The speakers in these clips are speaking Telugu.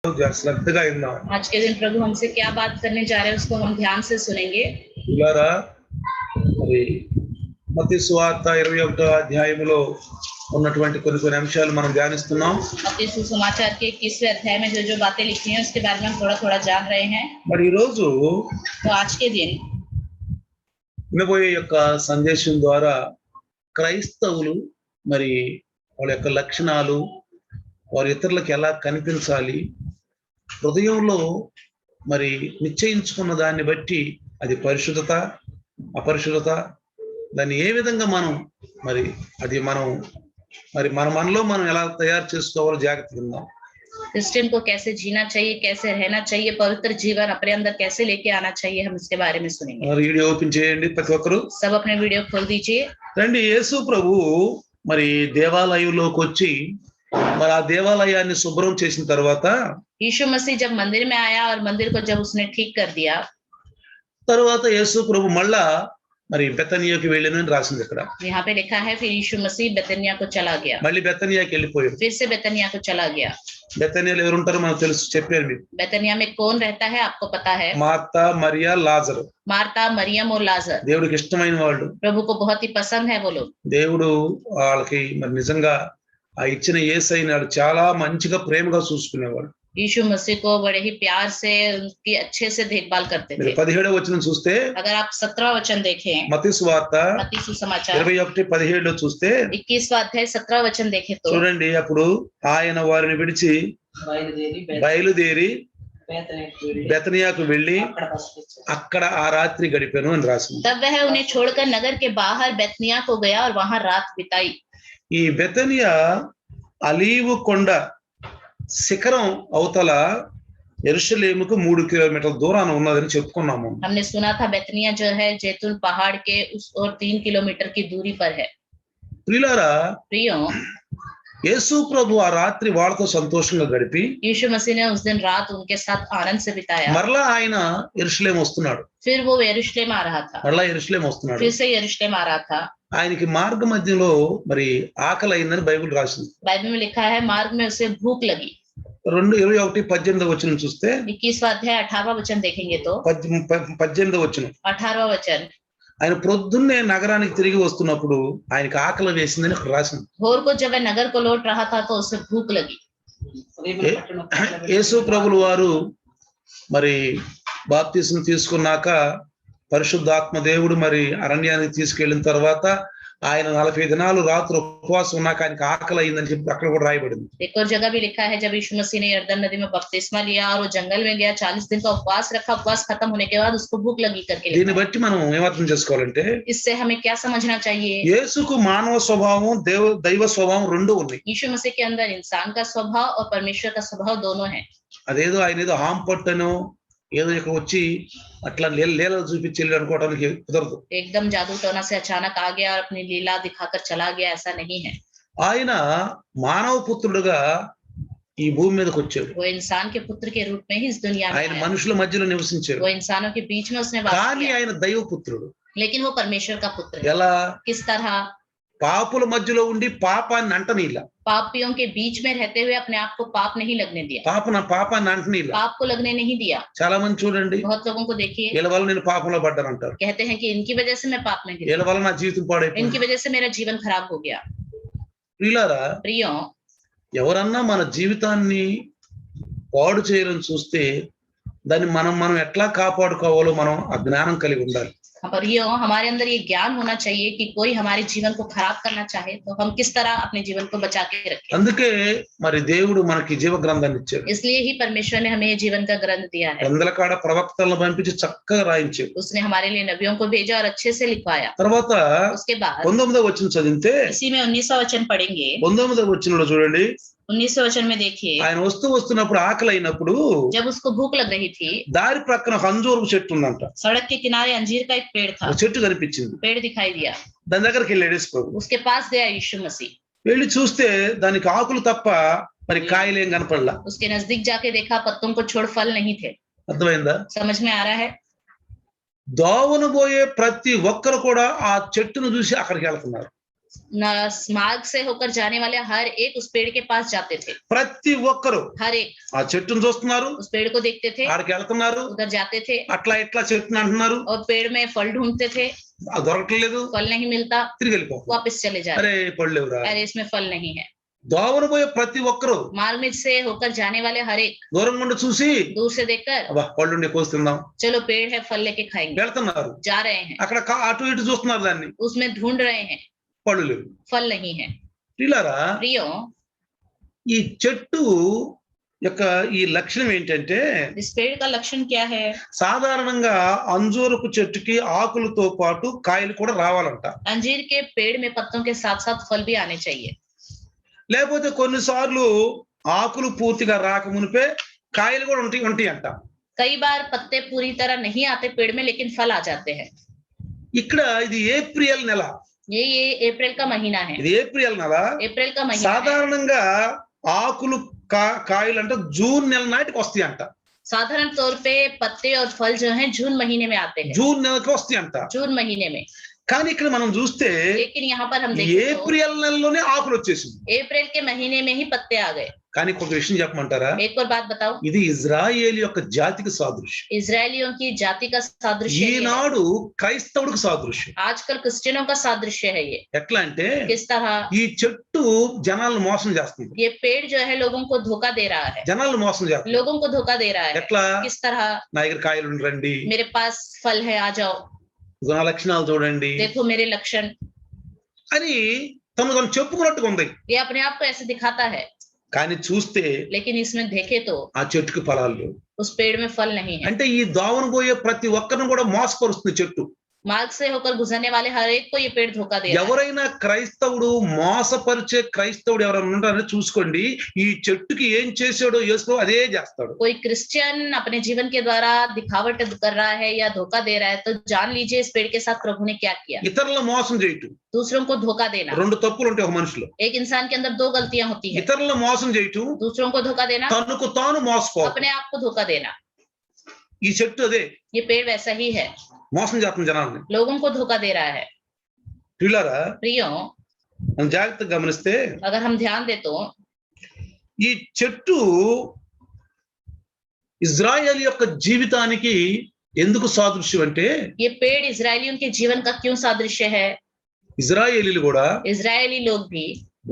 శ్రద్ధగా విందాం. आज के दिन प्रभु हमसे क्या बात करने जा रहे हैं उसको हम ध्यान से सुनेंगे. ఇలారా మరి మత్తయి సువార్త 21వ అధ్యాయములో ఉన్నటువంటి కొన్ని అంశాలు మనం ధ్యానిస్తున్నాం. मत्ती सुसमाचार के 21वें अध्याय में जो बातें लिखी हैं उसके बारे में हम थोड़ा जान रहे हैं. మరి ఈ రోజు तो आज के दिन వినబోయే యొక్క సందేశం ద్వారా క్రైస్తవులు మరి వాళ్ళ యొక్క లక్షణాలు, వారి ఇతరులకు ఎలా కనిపించాలి, హృదయంలో మరి నిశ్చయించుకున్న దాన్ని బట్టి అది పరిశుద్ధత, అపరిశుద్ధత, దాన్ని ఏ విధంగా మనం మరి అది మనలో మనం ఎలా తయారు చేసుకోవాలో జాగ్రత్తగా ఉందాం. क्रिश्चियन को कैसे जीना चाहिए, कैसे रहना चाहिए, पवित्र जीवन अपने अंदर कैसे लेके आना चाहिए, हम इसके बारे में सुनेंगे. వీడియో ఓపెన్ చేయండి ప్రతి ఒక్కరు. सब अपने वीडियो खोल दीजिए. రండి, యేసు ప్రభు మరి దేవాలయంలోకి వచ్చి మరి ఆ దేవాలయాన్ని శుభ్రం చేసిన తర్వాత यीशु मसीह जब मंदिर में आया और मंदिर को जब उसने ठीक कर दिया, తర్వాత యేసు ప్రభు మళ్ళా మరి బెతనియాకి వెళ్ళినని రాసింది ఇక్కడ. यहाँ पे लिखा है फिर यीशु मसीह बेतनिया को चला गया. మళ్ళీ బెతనియాకి వెళ్ళిపోయాడు. फिर से बेतनिया को चला गया. బెతనియాలో ఎవరు ఉంటారో మనకు తెలుసు, చెప్పారు మీకు. बेतनिया में कौन रहता है आपको पता है? మార్తా, మరియా, లాజరు. मार्ता, मरियम और लाजर. దేవుడికి ఇష్టమైన వాళ్ళు. प्रभु को बहुत ही पसंद है वो लोग. దేవుడు వాళ్ళకి మరి నిజంగా ఆ ఇచ్చిన యేసయ్యని వాళ్ళు చాలా మంచిగా ప్రేమగా చూసుకునేవాడు. यीशु मसीह को बड़े ही प्यार से उनकी अच्छे से देखभाल करते थे. 17వ వచనం చూస్తే, अगर आप 17वां वचन देखें మత్తయి సువార్త मत्ती सुसमाचार 21:17 చూస్తే 21वां अध्याय 17वां वचन देखें तो చూడండి, అప్పుడు ఆయన వారిని విడిచి బయలుదేరి బెతనియాకు వెళ్ళి అక్కడ ఆ రాత్రి గడిపాను అని రాసింది. तब वह उन्हें छोड़कर नगर के बाहर बेतनिया को गया और वहां रात बिताई. ఈ బెతనియా అలీవు కొండ శిఖరం అవతల యెరూషలేముకు 3 కిలోమీటర్ల దూరాన ఉన్నదని చెప్పుకున్నాము. हमने सुना था बेतनिया जो है जैतून पहाड़ के उस और 3 किलोमीटर की दूरी पर है. ప్రియులారా, प्रियो, యేసు ప్రభు ఆ రాత్రి వాళ్ళతో సంతోషంగా గడిపి यीशु मसीह ने उस दिन रात उनके साथ आनंद से बिताया. మరలా ఆయన యెరూషలేము వస్తున్నాడు. फिर वो यरूशलेम आ रहा था. మరలా యెరూషలేము వస్తున్నాడు. फिर से यरूशलेम आ रहा था. ఆయనకి మార్గ మధ్యలో మరి ఆకలి అయిందని బైబిల్ రాసింది. बाइबल में लिखा है मार्ग में उसे भूख लगी. 2:21-18 వచనం చూస్తే 21वां अध्याय 18वां वचन देखेंगे तो 18 వచనం, 18वां वचन, ఆయన ప్రొద్దున్నే నగరానికి తిరిగి వస్తున్నప్పుడు ఆయనకి ఆకలి వేసిందని రాసింది. भोर को जब वह नगर को लौट रहा था तो उसे भूख लगी. యేసు ప్రభులు వారు మరి బాప్తిసం తీసుకున్నాక పరిశుద్ధాత్మ దేవుడు మరి అరణ్యానికి తీసుకెళ్లిన తర్వాత ఆయన 40 దినాలు రాత్రి ఉపవాసం ఉన్నాక ఆయనకి ఆకలి అయిందని చెప్పి అక్కడ కూడా రాయబడింది. एक और जगह भी लिखा है जब यीशु मसीह ने यरदन नदी में बपतिस्मा लिया और वो जंगल में गया, 40 दिन का उपवास रखा. उपवास खत्म होने के बाद उसको भूख लगी करके దీన్ని బట్టి మనం ఏమర్థం చేసుకోవాలంటే, इससे हमें क्या समझना चाहिए? యేసుకు మానవ స్వభావం, దైవ స్వభావం రెండు ఉన్నాయి. यीशु मसीह के अंदर इंसान का स्वभाव और परमेश्वर का स्वभाव दोनों है. అదేదో ఆయన ఏదో హాంపట్టనో ఏదో ఇక్కడ వచ్చి అట్లా లీలలు చూపించి అనుకోవడానికి కుదరదు. एकदम जादू टोना से अचानक आ गया और अपनी लीला दिखाकर चला गया, ऐसा नहीं है. ఆయన మానవ పుత్రుడుగా ఈ భూమి మీదకి వచ్చాడు. वो इंसान के पुत्र के रूप में ही इस दुनिया में ఆయన आया. మనుషుల మధ్యలో నివసించాడు. वो इंसानों के बीच में उसने वास కానీ किया. ఆయన దైవ పుత్రుడు. लेकिन वो परमेश्वर का पुत्र है. ఎలా? किस तरह? పాపుల మధ్యలో ఉండి పాపాన్ని అంటనీలా. पापियों के बीच में रहते हुए अपने आप को पाप नहीं लगने दिया. పాపాన్ని అంటనీలా. पाप को लगने नहीं दिया. చాలా మంది చూడండి, बहुत लोगों को देखिए వీళ్ళ వల్ల నేను పాపంలో పడ్డాను అంటారు. कहते हैं कि इनकी वजह से मैं पाप में गिरा, వీళ్ళ వల్ల నా జీవితం పాడైపోయింది. इनकी वजह से मेरा जीवन खराब हो गया. ప్రియులారా, प्रियो, ఎవరన్నా మన జీవితాన్ని పాడు చేయాలని చూస్తే దాన్ని మనం ఎట్లా కాపాడుకోవాలో మనం ఆ జ్ఞానం కలిగి ఉండాలి. पर ये हमारे अंदर ये ज्ञान होना चाहिए कि कोई हमारे जीवन को खराब करना चाहे तो हम किस तरह अपने जीवन को बचा के रखें. అందుకే మరి దేవుడు మనకి జీవ గ్రంథాన్ని ఇచ్చాడు. इसलिए ही परमेश्वर ने हमें ये जीवन का ग्रंथ दिया है. అందలకాడ ప్రవక్తలను పంపించి చక్కగా రాయించాడు. उसने हमारे लिए नबियों को भेजा और अच्छे से लिखवाया. తర్వాత उसके बाद 19వ వచనం చదివితే इसी में 19वां वचन पढ़ेंगे. 19వ వచనంలో చూడండి, 19वें वचन में देखिए, ఆయన వస్తున్నప్పుడు ఆకలి అయినప్పుడు जब उसको भूख लग रही थी, దారి ప్రక్కన అంజూరపు చెట్టు ఉందంట. सड़क के किनारे अंजीर का एक पेड़ था. చెట్టు కనిపించింది. पेड़ दिखाई दिया. దాని దగ్గరికి వెళ్ళాడు యేసు ప్రభు. उसके पास गया यीशु मसीह. వెళ్ళి చూస్తే దానికి ఆకులు తప్ప మరి కాయలు ఏం కనపడలా. उसके नजदीक जाके देखा, पत्तों को छोड़ फल नहीं थे. అర్థమైందా? समझ में आ रहा है? దోవన పోయే ప్రతి ఒక్కరు కూడా ఆ చెట్టును చూసి అక్కడికి వెళ్తున్నారు. मार्ग से होकर जाने वाले हर एक उस पेड़ के पास जाते थे, ప్రతి ఒక్కరు हर एक ఆ చెట్టును చూస్తున్నారు, उस पेड़ को देखते थे, ఆడికి వెళ్తున్నారు, उधर जाते थे అట్లా ఇట్లా చెట్టుని అంటున్నారు, और पेड़ में फल ढूंढते थे, అది దొరకట్లేదు, फल नहीं मिलता, తిరిగి వెళ్ళిపోతున్నారు. वापस चले जा అరే रहे, పడలేవురా. अरे इसमें फल नहीं है. దోవన పోయే ప్రతి ఒక్కరు मार्ग में से होकर जाने वाले हर एक దూరం నుండి చూసి दूर से देखकर అబ్బా పళ్ళుండి కోస్తుందాం चलो पेड़ है फल लेके खाएंगे, వెళ్తున్నారు, जा रहे हैं, అక్కడ అటు ఇటు చూస్తున్నారు, దాన్ని उसमें ढूंढ रहे हैं, పళ్ళు లేవు. फल नहीं है. ఇలారా प्रियो, ఈ చెట్టు యొక్క ఈ లక్షణం ఏంటంటే, इस पेड़ का लक्षण क्या है? సాధారణంగా అంజూరపు చెట్టుకి ఆకులతో పాటు కాయలు కూడా రావాలంట. अंजीर के पेड़ में पत्तों के साथ साथ फल भी आने चाहिए. లేకపోతే కొన్నిసార్లు ఆకులు పూర్తిగా రాక మునిపే కాయలు కూడా ఉంటాయి అంట. कई बार पत्ते पूरी तरह नहीं आते पेड़ में, लेकिन फल आ जाते हैं. ఇక్కడ ఇది ఏప్రిల్ నెల, ये अप्रैल का महीना है, ఇది ఏప్రిల్ నెల. अप्रैल का महीना है. సాధారణంగా ఆకులు కాయలు అంటే జూన్ నెల నాటికి వస్తాయి అంట. साधारण तौर पे पत्ते और फल जो हैं जून महीने में आते हैं, జూన్ నెలకి వస్తాయి అంట. जून महीने में. కానీ ఇక్కడ మనం చూస్తే लेकिन यहाँ पर हम देखें तो ఏప్రిల్ నెలలోనే ఆకులు వచ్చేసింది. अप्रैल के महीने में ही पत्ते आ गए. కానీ ఒక విషయం చెప్పమంటారా, एक और बात बताओ, ఇది ఇజ్రాయేల్ యొక్క జాతికి సాదృశ్యం, इजरायलियों की जाति का सादृश्य है ये. ఈనాడు క్రైస్తవుడికి సాదృశ్యం. आजकल क्रिश्चियनों का सादृश्य है ये. ఎట్లా అంటే किस तरह? ఈ చెట్టు జనాలను మోసం చేస్తుంది, ये पेड़ जो है लोगों को धोखा दे रहा है, జనాలను మోసం చేస్తుంది. लोगों को धोखा दे रहा है. ఎట్లా, किस तरह? నా దగ్గర కాయలు రండి, मेरे पास फल है, आ जाओ, గుణ లక్షణాలు చూడండి देखो मेरे लक्षण, అని తను చెప్పుకున్నట్టుగా ఉంది. ये अपने आप को ऐसे दिखाता है. కానీ చూస్తే लेकिन इसमें देखे तो ఆ చెట్టుకి ఫలాలు లేవు. उस पेड़ में फल नहीं है. అంటే ఈ దోవన పోయే ప్రతి ఒక్కరిని కూడా మోసపరుస్తుంది చెట్టు. मार्ग से होकर गुजरने वाले हर एक को ये पेड़ धोखा दे रहा है. ఎవరైనా క్రైస్తవుడు మోసపరిచే క్రైస్తవుడు ఎవరైనా ఉంటారని చూసుకోండి, ఈ చెట్టుకి ఏం చేసాడో యేసు అదే చేస్తాడు. कोई क्रिश्चियन अपने जीवन के द्वारा दिखावट कर रहा है या धोखा दे रहा है, तो जान लीजिए इस पेड़ के साथ प्रभु ने क्या किया. ఇతరులను మోసం చేయటం, दूसरों को धोखा देना. రెండు తప్పులు ఉంటాయి ఒక మనిషిలో. एक इंसान के अंदर दो गलतियां होती है, ఇతరులను మోసం చేయటం, दूसरों को धोखा देना, తనకు తాను మోసపోవడం. अपने आप को धोखा देना. ఈ చెట్టు అదే ये पेड़ वैसा ही है, మోసం చేస్తుంది జనాన్ని. लोगों को धोखा दे रहा है. పిల్లరా प्रियो, మనం జాగ్రత్తగా గమనిస్తే अगर हम ध्यान दे तो ఈ చెట్టు ఇజ్రాయేల్ యొక్క జీవితానికి ఎందుకు సాదృశ్యం అంటే, ये पेड़ इजरायलियों के जीवन का क्यों सादृश्य है? ఇజ్రాయేలీలు కూడా इजरायली लोग भी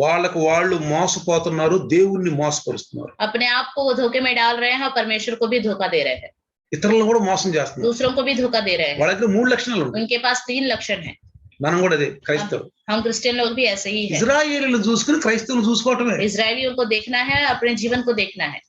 వాళ్ళకు వాళ్ళు మోసపోతున్నారు, దేవుణ్ణి మోసపరుస్తున్నారు. अपने आप को वो धोखे में डाल रहे हैं और परमेश्वर को भी धोखा दे रहे हैं, ఇతరులను కూడా మోసం చేస్తున్నారు. दूसरों को भी धोखा दे रहे हैं. వాళ్ళ దగ్గర 3 లక్షణాలు ఉంటాయి. उनके पास 3 लक्षण हैं. మనం కూడా అదే క్రైస్తవులు. हम क्रिश्चियन लोग भी ऐसे ही हैं. ఇజ్రాయేలీలు చూసుకుని క్రైస్తవులు చూసుకోవటమే. इजरायलियों को देखना है, अपने जीवन को देखना है.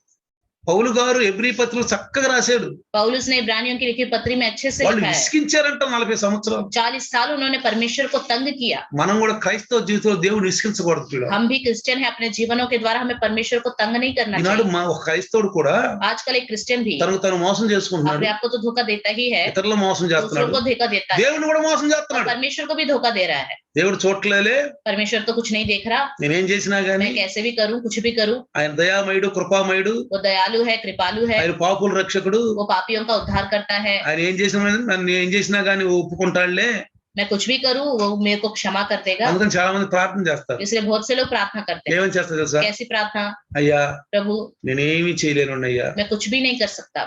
పౌలు గారు ఎబ్రీ పత్రికలో చక్కగా రాశాడు. पौलुस ने इब्रानियों की लिखी पत्री में अच्छे से వాళ్ళు लिखा है. విసిగించారంట 40 సంవత్సరాలు. 40 साल उन्होंने परमेश्वर को तंग किया. మనం కూడా క్రైస్తవ జీవితంలో దేవుడు విసిగించకూడదు పిల్లలు. हम भी क्रिश्चियन है, अपने जीवनों के द्वारा हमें परमेश्वर को तंग नहीं करना ఈనాడు चाहिए. మా ఒక క్రైస్తవుడు కూడా आजकल एक क्रिश्चियन भी తనకు తను మోసం చేసుకుంటున్నాడు, अपने आप को तो धोखा देता ही है, ఇతరులు మోసం दूसरों చేస్తున్నాడు, को धोखा देता है, దేవుడిని కూడా మోసం और చేస్తున్నాడు. परमेश्वर को भी धोखा दे रहा है. దేవుడు చూడలేలే, परमेश्वर तो कुछ नहीं देख रहा, నేనేం చేసినా గానీ मैं कैसे भी करूं, कुछ भी करूं. ఆయన దయామయుడు, కృపామయుడు, वो दयालु है, कृपालु है, ఆయన పాపుల రక్షకుడు. वो పాపిयों का उद्धार करता है. ఆయన ఏం చేసినా నన్ను ఏం చేసినా గానీ ఒప్పుకుంటాడులే. मैं कुछ भी करूं वो मेरे को क्षमा कर देगा. అందుకని చాలా మంది ప్రార్థన చేస్తారు. इसलिए बहुत से लोग प्रार्थना करते हैं. ఏమని చేస్తారు తెలుసా, कैसी प्रार्थना? అయ్యా प्रभु నేనేమి చేయలేను అయ్యా, मैं कुछ भी नहीं कर सकता,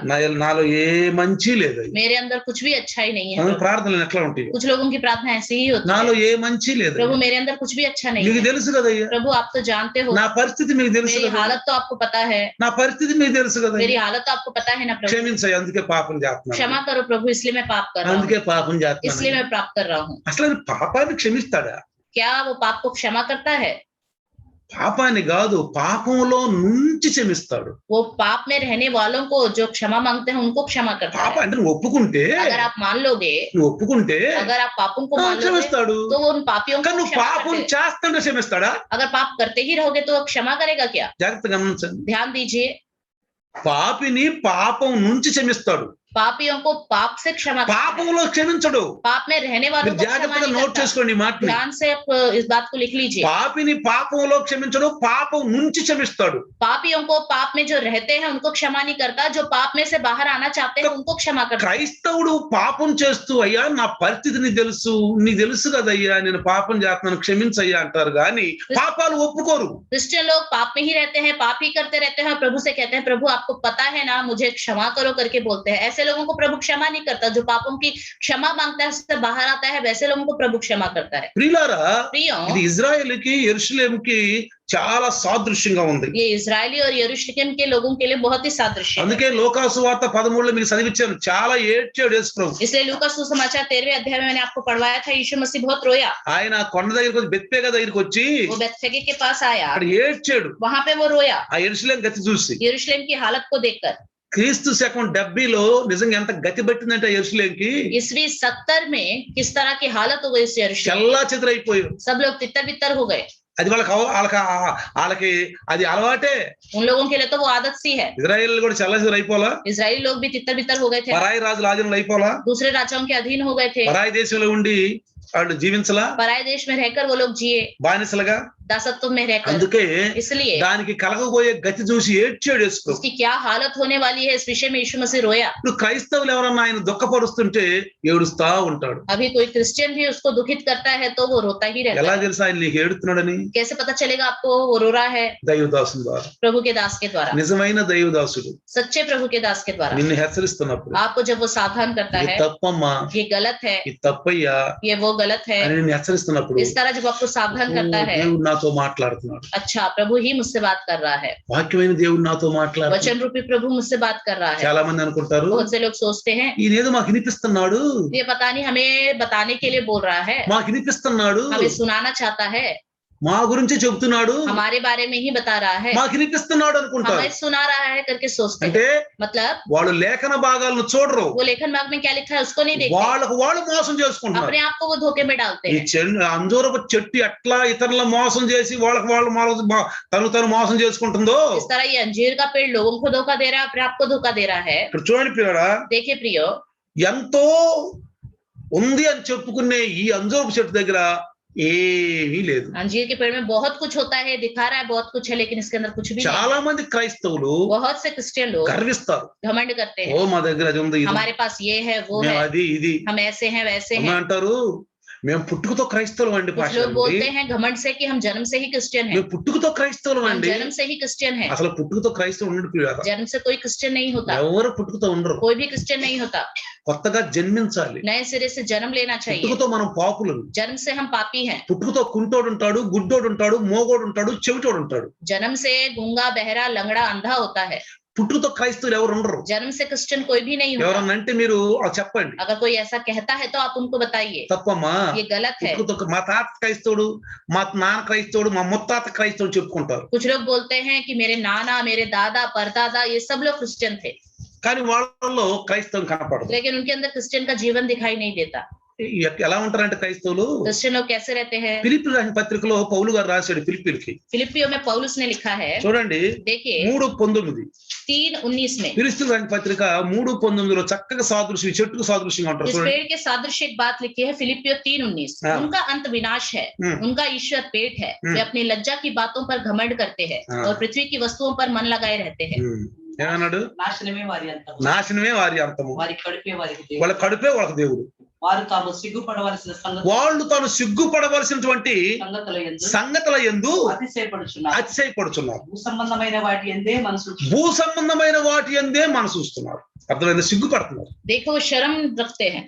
నాలో ఏ మంచి లేదు అయ్యా. मेरे अंदर कुछ भी अच्छा ही नहीं है. మన प्रभु. ప్రార్థనలు ఎట్లా ఉంటాయి, कुछ लोगों की प्रार्थना ऐसी ही होती నాలో है. ఏ మంచి లేదు प्रभु అయ్యా. मेरे अंदर कुछ भी अच्छा नहीं మీకు है. తెలుసు కదయ్యా, प्रभु आप तो जानते हो, నా పరిస్థితి మీకు తెలుసు मेरी కదా, हालत तो आपको पता है, నా పరిస్థితి మీకు తెలుసు కదా. मेरी हालत तो आपको पता है ना प्रभु. క్షమించాయి, అందుకే పాపం చేస్తున్నాను, क्षमा करो प्रभु, इसलिए मैं पाप कर रहा हूँ, అందుకే పాపం इसलिए చేస్తున్నాను. मैं पाप कर रहा हूँ. అసలు ఆయన పాపాన్ని క్షమిస్తాడా? क्या वो पाप को क्षमा करता है? పాపాన్ని కాదు, పాపంలో నుంచి క్షమిస్తాడు. वो पाप में रहने वालों को जो क्षमा मांगते हैं उनको क्षमा करता పాప है. అంటే నువ్వు ఒప్పుకుంటే, अगर आप मान लोगे, నువ్వు ఒప్పుకుంటే अगर आप पापों को मान लोगे, క్షమిస్తాడు. तो वो उन पापियों को కానీ నువ్వు क्षमा పాపం करते हैं. చేస్తుంటే క్షమిస్తాడా? अगर पाप करते ही रहोगे तो वो क्षमा करेगा क्या? జాగ్రత్తగా గమనించండి. ध्यान दीजिए, పాపిని పాపం నుంచి క్షమిస్తాడు, पापियों को पाप से क्षमा करता है, పాపంలో క్షమించడు. पाप में रहने वालों మీరు को क्षमा జాగ్రత్తగా नहीं నోట్ करता। చేసుకోండి ఈ మాటని. ध्यान से आप इस बात को लिख लीजिए। పాపిని పాపంలో క్షమించడు, పాపం నుంచి క్షమిస్తాడు. पापियों को पाप में जो रहते हैं उनको क्षमा नहीं करता, जो पाप में से बाहर आना चाहते हैं उनको क्षमा करता है। క్రైస్తవుడు పాపం చేస్తూ అయ్యా నా పరిస్థితి నీకు తెలుసు కదయ్యా నేను పాపం చేస్తున్నాను క్షమించయ్యా అంటారు కానీ పాపాలు ఒప్పుకోరు. क्रिश्चियन लोग पाप में ही रहते हैं, पाप ही करते रहते हैं और प्रभु से कहते हैं प्रभु आपको पता है ना, मुझे क्षमा करो करके बोलते हैं। ऐसे लोगों को प्रभु क्षमा नहीं करता। जो पापों की क्षमा मांगता है उससे बाहर आता है, वैसे लोगों को प्रभु क्षमा करता है। ప్రియులారా प्रियो, ఇది ఇజ్రాయెలుకి యెరూషలేముకి చాలా సాదృశ్యంగా ఉంది. ये इजरायली और यरूशलेम के लोगों के लिए बहुत ही सादृश्य है। అందుకే లోకాసు వార్త 13లో మీకు చదివించాను, చాలా ఏడ్చాడు యేసు ప్రభు. इसलिए लूका सुसमाचार 13वें अध्याय में मैंने आपको पढ़वाया था, यीशु मसीह बहुत रोया। ఆయన కొండ దగ్గరికి వచ్చి బెత్పేగా దగ్గరికి వచ్చి वो बेथफगे के पास आया, అక్కడ ఏడ్చాడు वहां पे वो रोया ఆ యెరూషలేం గతి చూసి. यरूशलेम की हालत को देखकर। క్రీస్తు శకం 70లో నిజంగా ఎంత గతి పట్టిందంటే యెరూషలేంకి, ईस्वी 70 में किस तरह की हालत हो गई इस यरूशलेम, చల్లా చెదరైపోయారు. सब लोग तितर बितर हो गए। అది వాళ్ళకి అది అలవాటే. उन लोगों के लिए तो वो आदत सी है। ఇజ్రాయేల్ కూడా చల్లా చెదరైపోలా, इजरायली लोग भी तितर बितर हो गए थे, పరాయి రాజుల ఆధీనంలో అయిపోలా, दूसरे राजाओं के अधीन हो गए थे, పరాయి దేశంలో ఉండి వాళ్ళు జీవించలా, पराये देश में रहकर वो लोग जिए, బానిసలుగా. दासत्व में रहकर। అందుకే इसलिए దానికి కలగబోయే గతి చూసి ఏడ్చాడు యేసు ప్రభు. उसकी क्या हालत होने वाली है इस विषय में यीशु मसीह रोया। ఇప్పుడు క్రైస్తవులు ఎవరన్నా ఆయన దుఃఖపరుస్తుంటే ఏడుస్తా ఉంటాడు. अभी कोई क्रिश्चियन भी उसको दुखित करता है तो वो रोता ही रहता ఎలా है। తెలుసు ఆయన నీకు ఏడుతున్నాడని? कैसे पता चलेगा आपको वो रो रहा है? దైవదాసుని ద్వారా, प्रभु के दास के द्वारा, నిజమైన దైవదాసుడు सच्चे प्रभु के दास के द्वारा। నిన్ను హెచ్చరిస్తున్నప్పుడు आपको जब वो सावधान करता ఇది है, తప్పమ్మా, ये गलत है, ఇది తప్పయ్యా ये वो गलत है, అని నిన్ను హెచ్చరిస్తున్నప్పుడు इस तरह जब आपको सावधान करता है, దేవుడు నాతో మాట్లాడుతున్నాడు. अच्छा प्रभु ही मुझसे बात कर रहा है, వాక్యమైన దేవుడు నాతో మాట్లాడుతున్నాడు. वचन रूपी प्रभु मुझसे बात कर रहा है। చాలా మంది అనుకుంటారు बहुत से लोग सोचते हैं ఈయనేదో మాకు వినిపిస్తున్నాడు, ये पता नहीं हमें बताने के लिए बोल रहा है, మాకు వినిపిస్తున్నాడు, हमें सुनाना चाहता है, మా గురించి చెబుతున్నాడు, हमारे बारे में ही बता रहा है, మాకు వినిపిస్తున్నాడు అనుకుంటారు. हमें सुना रहा है करके सोचते అంటే हैं। मतलब వాళ్ళు లేఖన భాగాలను చూడరు, वो लेखन भाग में क्या लिखा है उसको नहीं देखते, వాళ్ళు మోసం చేసుకుంటున్నారు. अपने आप को वो धोखे में डालते ఈ हैं। అంజూరపు చెట్టు ఎట్లా ఇతరుల మోసం చేసి తను మోసం చేసుకుంటుందో, इस तरह ये अंजीर का पेड़ लोगों को धोखा दे रहा है, अपने आप को धोखा दे रहा है। ఇక్కడ చూడండి పిల్లరా, देखिए प्रियो, ఎంతో ఉంది అని చెప్పుకునే ఈ అంజూరపు చెట్టు దగ్గర ఏమీ లేదు. अंजीर के पेड़ में बहुत कुछ होता है, दिखा रहा है बहुत कुछ है, लेकिन इसके अंदर कुछ भी नहीं చాలా है। మంది క్రైస్తవులు बहुत से क्रिश्चियन लोग గర్విస్తారు, घमंड करते ఓ हैं, మా దగ్గర అది ఉంది, ఇది हमारे पास ये है वो మేము है, అది ఇది हम ऐसे हैं वैसे అమ్మ हैं। అంటారు. మేము పుట్టుకతో క్రైస్తవులు అండి, कुछ పాష लोग बोलते हैं घमंड से कि हम जन्म से ही क्रिश्चियन हैं, మేము పుట్టుకతో క్రైస్తవులు हम అండి. जन्म से ही क्रिश्चियन हैं। అసలు పుట్టుకతో క్రైస్తవులు ఉండడు, जन्म से कोई क्रिश्चियन नहीं होता, ఎవరు పుట్టుకతో ఉండరు. कोई भी क्रिश्चियन नहीं होता, కొత్తగా జన్మించాలి. नए सिरे से जन्म लेना चाहिए। పుట్టుకతో మనం పాపులను, जन्म से हम पापी हैं, పుట్టుకతో కుంటోడు ఉంటాడు, గుడ్డోడు ఉంటాడు, మోగోడు ఉంటాడు, చెవిటోడు ఉంటాడు. जन्म से गूंगा बहरा लंगड़ा अंधा होता है। పుట్టుకతో క్రైస్తవులు ఎవరు ఉండరు. जन्म से क्रिश्चियन कोई भी नहीं होता। ఎవరన్నా అంటే మీరు చెప్పండి, अगर कोई ऐसा कहता है तो आप उनको बताइए, తప్పమ్మా, ये गलत है। పుట్టుకతో మా తాత క్రైస్తవుడు, మా నాన్న క్రైస్తవుడు, మా ముత్తాత క్రైస్తవుడు చెప్పుకుంటారు. कुछ लोग बोलते हैं कि मेरे नाना, मेरे दादा, परदादा ये सब लोग क्रिश्चियन थे, కానీ వాళ్ళలో క్రైస్తవం కనపడదు. लेकिन उनके अंदर क्रिश्चियन का जीवन दिखाई नहीं देता। ఎలా ఉంటారంటే క్రైస్తవులు, क्रिश्चियन लोग कैसे रहते हैं? ఫిలిప్పీ రాసిన పత్రికలో పౌలు గారు రాశాడు ఫిలిప్పీలకి, फिलिप्पियों में पौलुस ने लिखा है, చూడండి देखिए 3:19. 3:19 में, ఫిలిప్పీ రాసిన పత్రిక 3:19లో చక్కగా సాదృశ్యం, చెట్టుకు సాదృశ్యంగా ఉంటారు इस చూడండి. पेड़ के सादृश्य एक बात लिखी है, फिलिप्पियों 3:19, हाँ। उनका अंत विनाश है, उनका ईश्वर पेट है, वे अपनी लज्जा की बातों पर घमंड करते हैं हाँ। और पृथ्वी की वस्तुओं पर मन लगाए रहते हैं। ఏమన్నాడు? నాశనమే వారి అంతము, నాశనమే వారి అంతము, వారి కడుపే వారికి దేవుడు. వాళ్ళ కడుపే వాళ్ళకి దేవుడు. వారు తాము సిగ్గుపడవలసిన వాళ్ళు తాను సిగ్గుపడవలసినటువంటి సంగతుల యందు అతిశయపడుచున్నారు, అతిశయపడుచున్నారు, భూ సంబంధమైన వాటి యందే మనసు, భూ సంబంధమైన వాటి యందే మనసు చూస్తున్నారు. అర్థమైంది? సిగ్గుపడుతున్నారు. देखो वो शर्म रखते हैं,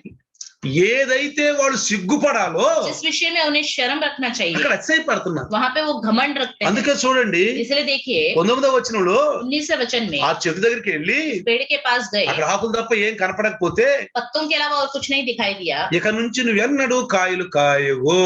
ఏదైతే వాళ్ళు సిగ్గుపడాలో जिस विषय में उन्हें शर्म रखना चाहिए అక్కడ అతిశయపడుతున్నారు. वहां पे वो घमंड रखते हैं। అందుకే చూడండి इसलिए देखिए 19వ వచనంలో 19वें वचन में ఆ చెట్టు దగ్గరికి వెళ్ళి पेड़ के पास गए, అక్కడ ఆకులు తప్ప ఏం కనపడకపోతే पत्तों के अलावा और कुछ नहीं दिखाई दिया, ఇక నుంచి నువ్వెన్నడూ కాయలు కాయవు,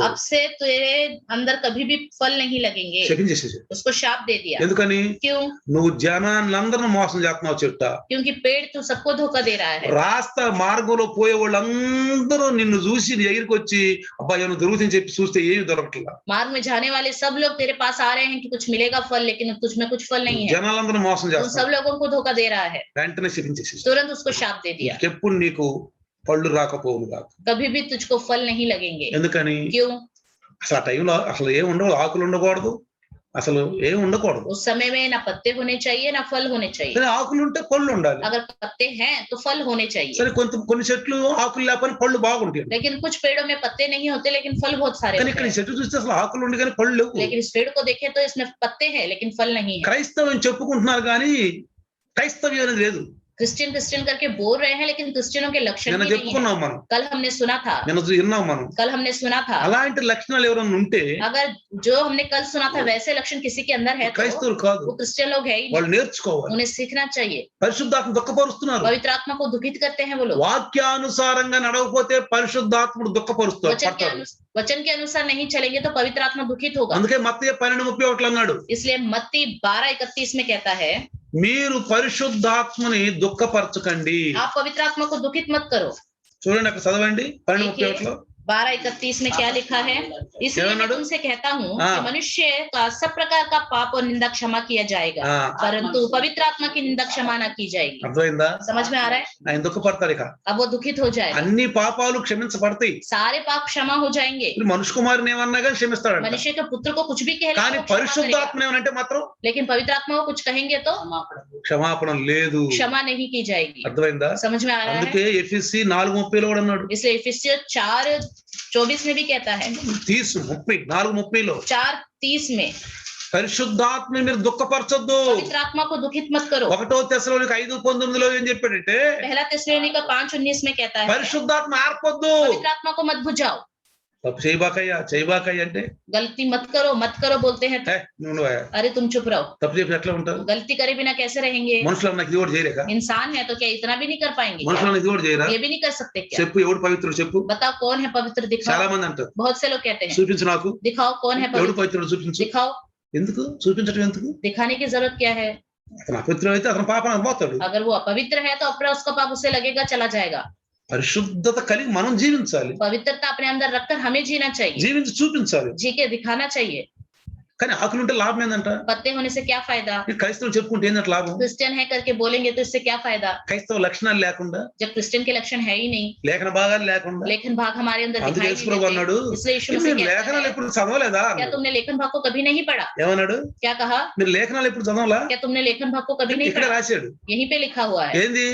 अब से तेरे अंदर कभी भी फल नहीं लगेंगे, శపించేసేసి. उसको शाप दे दिया। ఎందుకని? क्यों? నువ్వు జనాలందరిని మోసం చేస్తున్నావు చెట్ట. क्योंकि पेड़ तो सबको धोखा दे रहा है, రాస్తా మార్గంలో పోయే వాళ్ళందరూ అందరూ నిన్ను చూసి నీ దగ్గరికి వచ్చి అబ్బాయి ఏమైనా దొరుకుతుందని చెప్పి చూస్తే ఏమి దొరకట్లా. मार्ग में जाने वाले सब लोग तेरे पास आ रहे हैं कि कुछ मिलेगा फल, लेकिन तुझ में कुछ फल नहीं है। జనాలందరూ మోసం उन सब చేస్తారు. लोगों को धोखा दे रहा है, వెంటనే శపించేసి तुरंत उसको शाप दे दिया। ఎప్పుడు నీకు పళ్ళు రాకపోవును కాదు. कभी भी तुझको फल नहीं लगेंगे। ఎందుకని क्यों? అసలు ఆ టైంలో అసలు ఏం ఉండవు, ఆకులు ఉండకూడదు, అసలు ఏం ఉండకూడదు. उस समय में ना पत्ते होने चाहिए ना फल होने चाहिए। సరే ఆకులు ఉంటే పళ్ళు ఉండాలి. अगर पत्ते हैं तो फल होने चाहिए। సరే కొన్ని చెట్లు ఆకులు లేకపోయినా పళ్ళు బాగుంటాయి. लेकिन कुछ पेड़ों में पत्ते नहीं होते लेकिन फल बहुत सारे కానీ होते ఇక్కడ ఈ हैं। చెట్టు చూస్తే అసలు ఆకులు ఉండి కానీ పళ్ళు లేవు. लेकिन इस पेड़ को देखें तो इसमें पत्ते हैं लेकिन फल नहीं है। క్రైస్తవం చెప్పుకుంటున్నారు కానీ క్రైస్తవ్యం అనేది లేదు. क्रिश्चियन क्रिश्चियन करके बोल रहे हैं लेकिन क्रिश्चियनों के लक्षण నిన్న भी नहीं है। చెప్పుకున్నాం మనం, कल हमने सुना था, నిన్న విన్నాం మనం. कल हमने सुना था। అలాంటి లక్షణాలు ఎవరైనా ఉంటే अगर जो हमने कल सुना था वैसे लक्षण किसी के अंदर है तो క్రైస్తవులు కాదు, वो क्रिश्चियन लोग है ही नहीं। వాళ్ళు నేర్చుకోవాలి. उन्हें सीखना चाहिए। పరిశుద్ధాత్మ దుఃఖపరుస్తున్నారు. पवित्र आत्मा को दुखित करते हैं वो लोग। వాక్యానుసారంగా నడవకపోతే పరిశుద్ధాత్ముడు దుఃఖపరుస్తాడు. वचन के अनुसार नहीं चलेंगे तो पवित्र आत्मा दुखित होगा। అందుకే మత్తయి 12:31 అన్నాడు, इसलिए मत्ती 12:31 में कहता है, మీరు పరిశుద్ధాత్మని దుఃఖపరచకండి. आप पवित्र आत्मा को दुखित मत करो। చూడండి అక్కడ చదవండి 12:31లో. 12:31 में क्या लिखा है? इसलिए मैं तुमसे कहता हूँ कि मनुष्य का सब प्रकार का पाप और निंदा क्षमा किया जाएगा, परंतु पवित्र आत्मा की निंदा क्षमा न की जाएगी। అర్థమైందా? समझ में आ रहा है? ఆయన దుఃఖపడతాడు. ఇక अब वो दुखित हो जाएगा, అన్ని పాపాలు క్షమించబడతాయి. सारे पाप क्षमा हो जाएंगे। మనుషు కుమారుని ఏమన్నా కానీ క్షమిస్తాడు. मनुष्य के पुत्र को कुछ भी कह ले కానీ तो वो क्षमा करेगा। పరిశుద్ధాత్మ ఏమనంటే మాత్రం लेकिन पवित्र आत्मा को कुछ कहेंगे तो క్షమాపణ లేదు. क्षमा नहीं की जाएगी। అర్థమైందా? समझ में आ रहा है? అందుకే ఎఫెసీ 4:30లో కూడా అన్నాడు. इसलिए इफिसियों 4:24 में भी कहता है, 4:30లో 4:30 में పరిశుద్ధాత్మని మీరు దుఃఖపరచొద్దు. पवित्र आत्मा को दुखित मत करो। 1 తెస్సలోనిక 5:19లో ఏం చెప్పాడంటే, पहला తెస్సలోనిక 5:19 में कहता है, పరిశుద్ధాత్మ ఆర్పొద్దు. पवित्र आत्मा को मत बुझाओ। తప్పు చేయబాకయ్యా అంటే गलती मत करो बोलते हैं तो, నువ్వు अरे तुम चुप रहो। తప్పు చెప్పి ఎట్లా ఉంటారు? गलती करे बिना कैसे रहेंगे? మనుషులు నాకు ఇది కూడా చేయలేక, इंसान है तो क्या इतना भी नहीं कर पाएंगे? మనుషులు ఇది కూడా చేయరా? ये भी नहीं कर सकते क्या? చెప్పు ఎవడు పవిత్రుడు చెప్పు. बताओ कौन है पवित्र, చాలా दिखाओ। మంది అంటారు, बहुत से लोग कहते हैं, చూపించు నాకు. दिखाओ कौन है ఎవడు पवित्र, పవిత్రుడు చూపించు. दिखाओ। ఎందుకు చూపించడం? ఎందుకు? दिखाने की जरूरत क्या है? అతను అపవిత్రుడు అయితే అతను పాపానికి పోతాడు. अगर वो अपवित्र है तो अपना उसका पाप उसे लगेगा, चला जाएगा। పరిశుద్ధత కలిగి మనం జీవించాలి, पवित्रता अपने अंदर रखकर हमें जीना चाहिए, జీవించి చూపించాలి. जी के दिखाना चाहिए। కానీ ఆకులు ఉంటే లాభం ఏందంట? पत्ते होने से क्या फायदा? క్రైస్తవులు చెప్పుకుంటే ఏంటంటే లాభం? क्रिश्चियन है करके बोलेंगे तो इससे क्या फायदा? క్రైస్తవ లక్షణాలు లేకుండా, जब क्रिश्चियन के लक्षण है ही नहीं, లేఖన భాగాలు లేకుండా. लेखन भाग हमारे अंदर అందుకే दिखाई యేసు ప్రభు नहीं అన్నాడు, देते। इसलिए यीशु మీరు मसीह कहता లేఖనాలు है, ఎప్పుడు చదవలేదా? क्या तुमने लेखन भाग को कभी नहीं पढ़ा? ఏమన్నాడు? क्या कहा? మీరు లేఖనాలు ఎప్పుడు చదవలా? क्या तुमने लेखन भाग को कभी नहीं ఇక్కడ पढ़ा? రాశాడు. यहीं पे लिखा हुआ है। ఏంది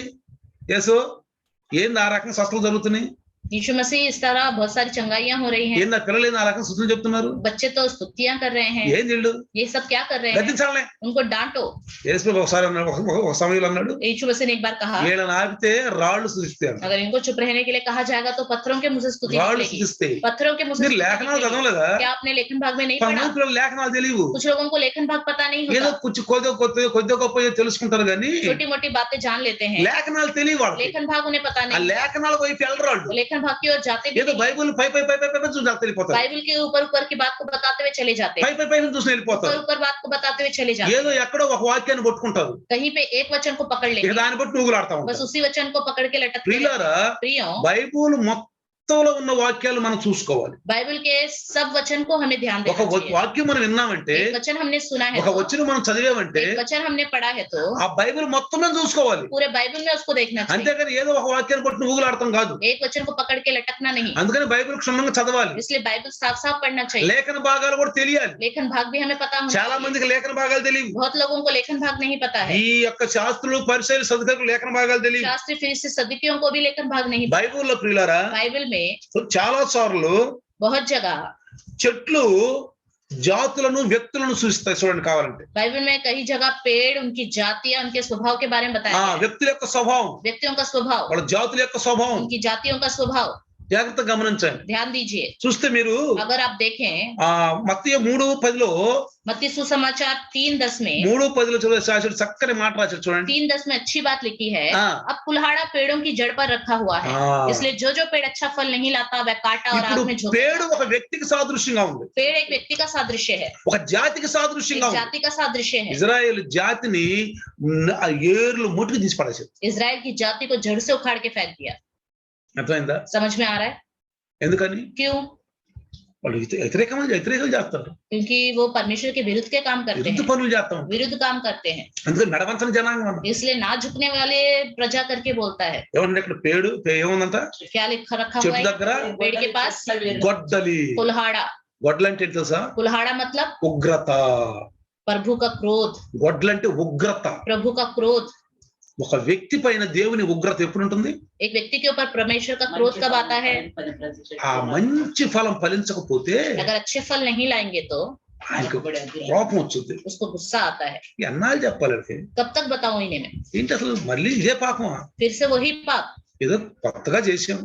యేసు? ఏంది ఆ రకంగా స్వస్థలు జరుగుతున్నాయి? यीशु मसीह इस तरह बहुत सारी चंगाइयां हो रही हैं। ఏంది ఆ పిల్లలు ఏంది ఆ రకంగా స్తుతులు చెప్తున్నారు? बच्चे तो स्तुतियां कर रहे हैं, ఏంది వీళ్ళు? ये सब क्या कर रहे हैं? గద్దించాలే. उनको डांटो। యేసు ప్రభు ఒకసారి అన్నాడు, ఒక సమయంలో అన్నాడు, यीशु मसीह ने एक बार कहा, వీళ్ళని ఆపితే రాళ్ళు స్తుతిస్తాయి. अगर इनको चुप रहने के लिए कहा जाएगा तो पत्थरों के मुंह से स्तुति రాళ్ళు निकलेगी। స్తుతిస్తాయి. पत्थरों के मुंह से మీరు स्तुति లేఖనాలు निकलेगी। చదవలేదా? क्या आपने लेखन भाग में नहीं पढ़ा? కొంతమంది పిల్లలు లేఖనాలు తెలియవు. कुछ लोगों को लेखन भाग पता नहीं ఏదో होता, కొంచెం కొద్ది గొప్ప తెలుసుకుంటారు కానీ छोटी मोटी बातें जान लेते हैं, లేఖనాలు తెలియవు వాళ్ళకి. लेखन भाग उन्हें पता ఆ नहीं। లేఖనాల వైపు వెళ్ళరు వాళ్ళు. लेखन भाग की ओर जाते भी ఏదో नहीं। బైబుల్ పై చూసి వెళ్ళిపోతారు. बाइबल के ऊपर की बात को बताते हुए चले जाते हैं, పై చూసి వెళ్ళిపోతారు. ऊपर बात को बताते हुए चले जाते ఏదో ఎక్కడో ఒక వాక్యాన్ని పట్టుకుంటారు. हैं, कहीं पे एक वचन को पकड़ ఇక लेंगे, దాన్ని బట్టి నూగులాడతా बस ఉంటారు. उसी वचन को पकड़ के लटकते रहते ప్రియులారా, हैं। प्रियों, బైబుల్ మొత్తంలో ఉన్న వాక్యాలు మనం చూసుకోవాలి. बाइबल के सब वचन को हमें ध्यान ఒక देना चाहिए। వాక్యం మనం విన్నామంటే, एक वचन हमने सुना है ఒక तो, వచనం మనం చదివామంటే एक वचन हमने पढ़ा है तो ఆ బైబిల్ మొత్తం మనం చూసుకోవాలి. पूरे बाइबल में उसको देखना चाहिए, అంతేకాని ఏదో ఒక వాక్యాన్ని బట్టి ఊగులాడటం కాదు. एक वचन को पकड़ के लटकना नहीं। అందుకని బైబిల్ క్షుణ్ణంగా చదవాలి. इसलिए बाइबल साफ साफ पढ़ना चाहिए। లేఖన భాగాలు కూడా తెలియాలి. लेखन भाग भी हमें पता होना చాలా चाहिए। మందికి లేఖన భాగాలు తెలియవు. बहुत लोगों को लेखन भाग नहीं पता है। ఈ యొక్క శాస్త్రులు పరిచయాలు సదుకులకు లేఖన భాగాలు తెలియవు. शास्त्री फरीसी सदुकियों को भी लेखन भाग नहीं पता। బైబిల్లో ప్రియులారా, बाइबल में చాలా సార్లు बहुत जगह చెట్లు జాతులను వ్యక్తులను సూచిస్తాయి. చూడండి కావాలంటే बाइबल में कई जगह पेड़, उनकी जातियां, उनके स्वभाव के बारे में बताया गया है। వ్యక్తుల యొక్క స్వభావం, व्यक्तियों का स्वभाव, వాళ్ళ జాతుల యొక్క స్వభావం उनकी जातियों का स्वभाव జాగ్రత్తగా గమనించండి. ध्यान दीजिए। చూస్తే మీరు अगर आप देखें మత్తయి 3:10లో मत्ती सुसमाचार 3:10 में 3:10లో రాశాడు, చక్కని మాట రాశాడు చూడండి. 3:10 में अच्छी बात लिखी है, हाँ। अब कुल्हाड़ा पेड़ों की जड़ पर रखा हुआ है, हाँ। इसलिए जो पेड़ अच्छा फल नहीं लाता वह काटा और ఇప్పుడు आग में झोंका పేడు जाता ఒక है। వ్యక్తికి సాదృశ్యంగా ఉంది, पेड़ एक व्यक्ति का सादृश्य है, ఒక జాతికి సాదృశ్యంగా एक ఉంది. जाति का सादृश्य है। ఇజ్రాయేల్ జాతిని ఆ ఏర్లు ముట్టుకు తీసి పడేశారు. इजराइल की जाति को जड़ से उखाड़ के फेंक दिया। అర్థమైందా? समझ में आ रहा है? ఎందుకని? क्यों? వాళ్ళు వ్యతిరేకం చేస్తారు. क्योंकि वो परमेश्वर के विरुद्ध के काम करते విరుద్ధ हैं, పనులు చేస్తాం. विरुद्ध काम करते हैं, అందుకని నడవంచని జనాంగం అన్న. इसलिए ना झुकने वाले प्रजा करके बोलता है। ఏమన్నా ఇక్కడ ఏముందంట? क्या लिखा रखा हुआ చెట్టు है? దగ్గర पेड़ के पास గొడ్డలి. कुल्हाड़ा। గొడ్డలంటే ఏంటి తెలుసా? कुल्हाड़ा मतलब ఉగ్రత. प्रभु का क्रोध। గొడ్డలంటే ఉగ్రత. प्रभु का क्रोध। ఒక వ్యక్తి పైన దేవుని ఉగ్రత ఎప్పుడు ఉంటుంది? एक व्यक्ति के ऊपर परमेश्वर का क्रोध कब आता है? ఆ మంచి ఫలం ఫలించకపోతే अगर अच्छे फल नहीं लाएंगे तो ఆయనకు కోపం వచ్చింది. उसको गुस्सा आता है। ఎన్నాళ్ళు చెప్పాలంటే कब तक बताऊं इन्हें मैं? ఏంటి అసలు మళ్ళీ ఇదే పాపమా? फिर से वही पाप। ఏదో కొత్తగా చేసాం,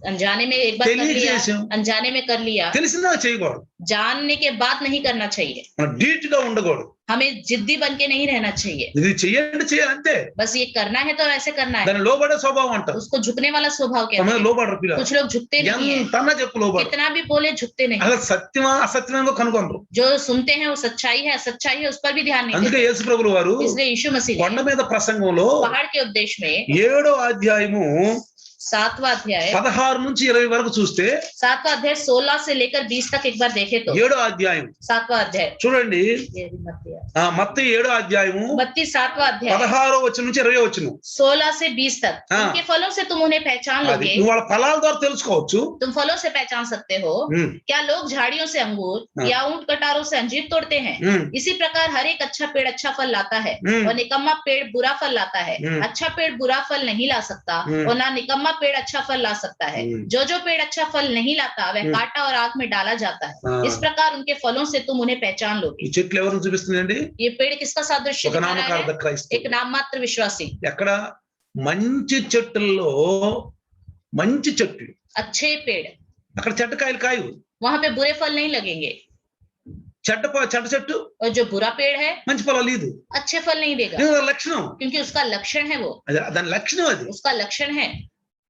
अनजाने में एक बार कर తెలియక लिया, చేసాం, अनजाने में कर लिया, తెలిసినా చేయకూడదు. जानने के बाद नहीं करना चाहिए। మనం డీట్ గా ఉండకూడదు. हमें जिद्दी बन के नहीं रहना चाहिए। ఇది చెయ్యండి చేయాలి అంతే. बस ये करना है तो ऐसे करना है। దాని లోబడే స్వభావం అంటారు. उसको झुकने वाला स्वभाव कहते కొంతమంది हैं। లోబడరు పిల్లలు. कुछ लोग झुकते नहीं है, ఎంతన్నా చెప్పు లోబడరు. कितना भी बोले झुकते नहीं। అసలు సత్యమా అసత్యమేందో కనుగొనరు. जो सुनते हैं वो सच्चाई है असच्चाई है उस पर भी ध्यान नहीं అందుకే देते। యేసు ప్రభులు వారు इसलिए यीशु मसीह కొండ ने మీద ప్రసంగంలో पहाड़ के उपदेश में 7వ అధ్యాయము 7वां अध्याय 16 నుంచి 20 వరకు చూస్తే 7वां अध्याय 16 से लेकर 20 तक एक बार देखे तो 7వ అధ్యాయం 7वां अध्याय చూడండి. మత్తయి 7వ అధ్యాయము 7वां अध्याय 16వ వచనం నుంచి 20వ వచనం. 16 से 20 तक। हाँ। उनके फलों से तुम उन्हें पहचान అది लोगे। నువ్వు వాళ్ళ ఫలాల ద్వారా తెలుసుకోవచ్చు. तुम फलों से पहचान सकते हो। ఉమ్, क्या लोग झाड़ियों से अंगूर हाँ। या ऊंट कटारों से अंजीर तोड़ते हैं? ఉమ్, इसी प्रकार हर एक अच्छा पेड़ अच्छा फल लाता है हम्म। और निकम्मा पेड़ बुरा फल लाता है। हम्म। अच्छा पेड़ बुरा फल नहीं ला सकता हम्म। और ना निकम्मा पेड़ अच्छा फल ला सकता है। हम्म। जो पेड़ अच्छा फल नहीं लाता वह हम्म। काटा और आग में डाला जाता है। हाँ। इस प्रकार उनके फलों से तुम उन्हें पहचान ఈ लोगे। చెట్లు ఎవరిని చూపిస్తుందండి? ये पेड़ किसका सादृश्य ఒక दिखा रहा నామకార్థ है? క్రైస్తవుడు. एक नाम मात्र विश्वासी। ఎక్కడ మంచి చెట్టుల్లో మంచి చెట్లు, अच्छे पेड़, అక్కడ చెట్టు కాయలు కాయవు. वहां पे बुरे फल नहीं लगेंगे। చెట్టు చెట్టు और जो बुरा पेड़ है మంచి ఫలం లేదు. अच्छे फल नहीं देगा, ఇది దాని లక్షణం. क्योंकि उसका लक्षण है वो, దాని లక్షణం అది. उसका लक्षण है,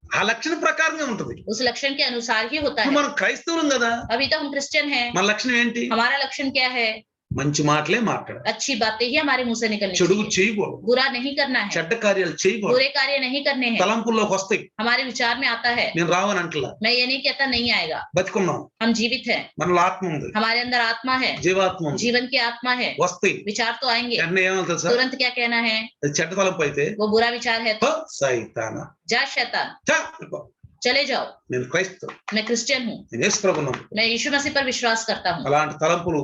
ఆ లక్షణ ప్రకారంగా ఉంటది. उस लक्षण के अनुसार ही होता ఇప్పుడు है। మనం క్రైస్తవులం కదా, अभी तो हम क्रिश्चियन हैं, మన లక్షణం ఏంటి? हमारा लक्षण क्या है? మంచి మాటలే మాట్లాడాలి, अच्छी बातें ही हमारे मुंह से निकलनी చెడు चाहिए, చేయకూడదు, बुरा नहीं करना है, చెడ్డ కార్యాలు చేయకూడదు. बुरे कार्य नहीं करने हैं। తలంపుల్లోకి వస్తాయి. हमारे विचार में आता है, నేను రావని అంటలా, मैं ये नहीं कहता नहीं आएगा, బతికున్నాం, हम जीवित हैं, మనలో ఆత్మ ఉంది, हमारे अंदर आत्मा है, జీవాత్మ ఉంది, जीवन की आत्मा है, వస్తాయి. विचार तो आएंगे। వెంటనే ఏమో తెలుసా, तुरंत क्या कहना है? అది చెడ్డ తలంపు అయితే वो बुरा विचार है तो సైతాన जा शैतान, चले जाओ, నేను క్రైస్తవు, मैं क्रिश्चियन हूँ, నేను యేసు ప్రభువును, मैं यीशु मसीह पर विश्वास करता हूँ। అలాంటి తలంపులు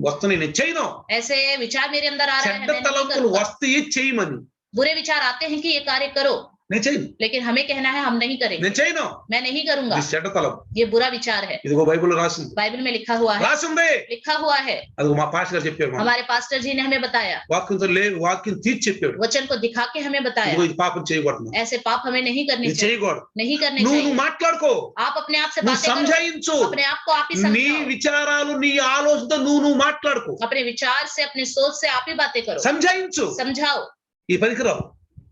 వస్తున్నాయి, నేను చేయను. ऐसे विचार मेरे अंदर आ रहे हैं, చెడ్డ मैं नहीं తలంపులు करूँगा। వస్తాయి చేయమని, बुरे विचार आते हैं कि ये कार्य करो, నేను చేయను, लेकिन हमें कहना है हम नहीं करेंगे, నేను చేయను. मैं नहीं करूंगा, ఇది చెడ్డ తలంపు. ये बुरा विचार है। ఇదిగో బైబిల్లో రాసింది, बाइबल में लिखा हुआ है, రాసింది. लिखा हुआ है। అది మా పాస్టర్ గారు చెప్పారు, మాకు. हमारे पास्टर जी ने हमें बताया, వాక్యం తీర్చి చెప్పాడు. वचन को दिखा के हमें बताया, ఇదిగో ఇది పాపం చేయకూడదు, ऐसे पाप हमें नहीं करने ఇది चाहिए, చేయకూడదు. नहीं करने నువ్వు चाहिए। మాట్లాడుకో, आप अपने आप से నువ్వు बातें करो, సంజాయించు, अपने आप को आप ही నీ समझाओ, విచారాలు నీ ఆలోచనతో నువ్వు మాట్లాడుకో, अपने विचार से अपने सोच से आप ही बातें करो, సంజాయించు. समझाओ। ఈ పనికిరావు.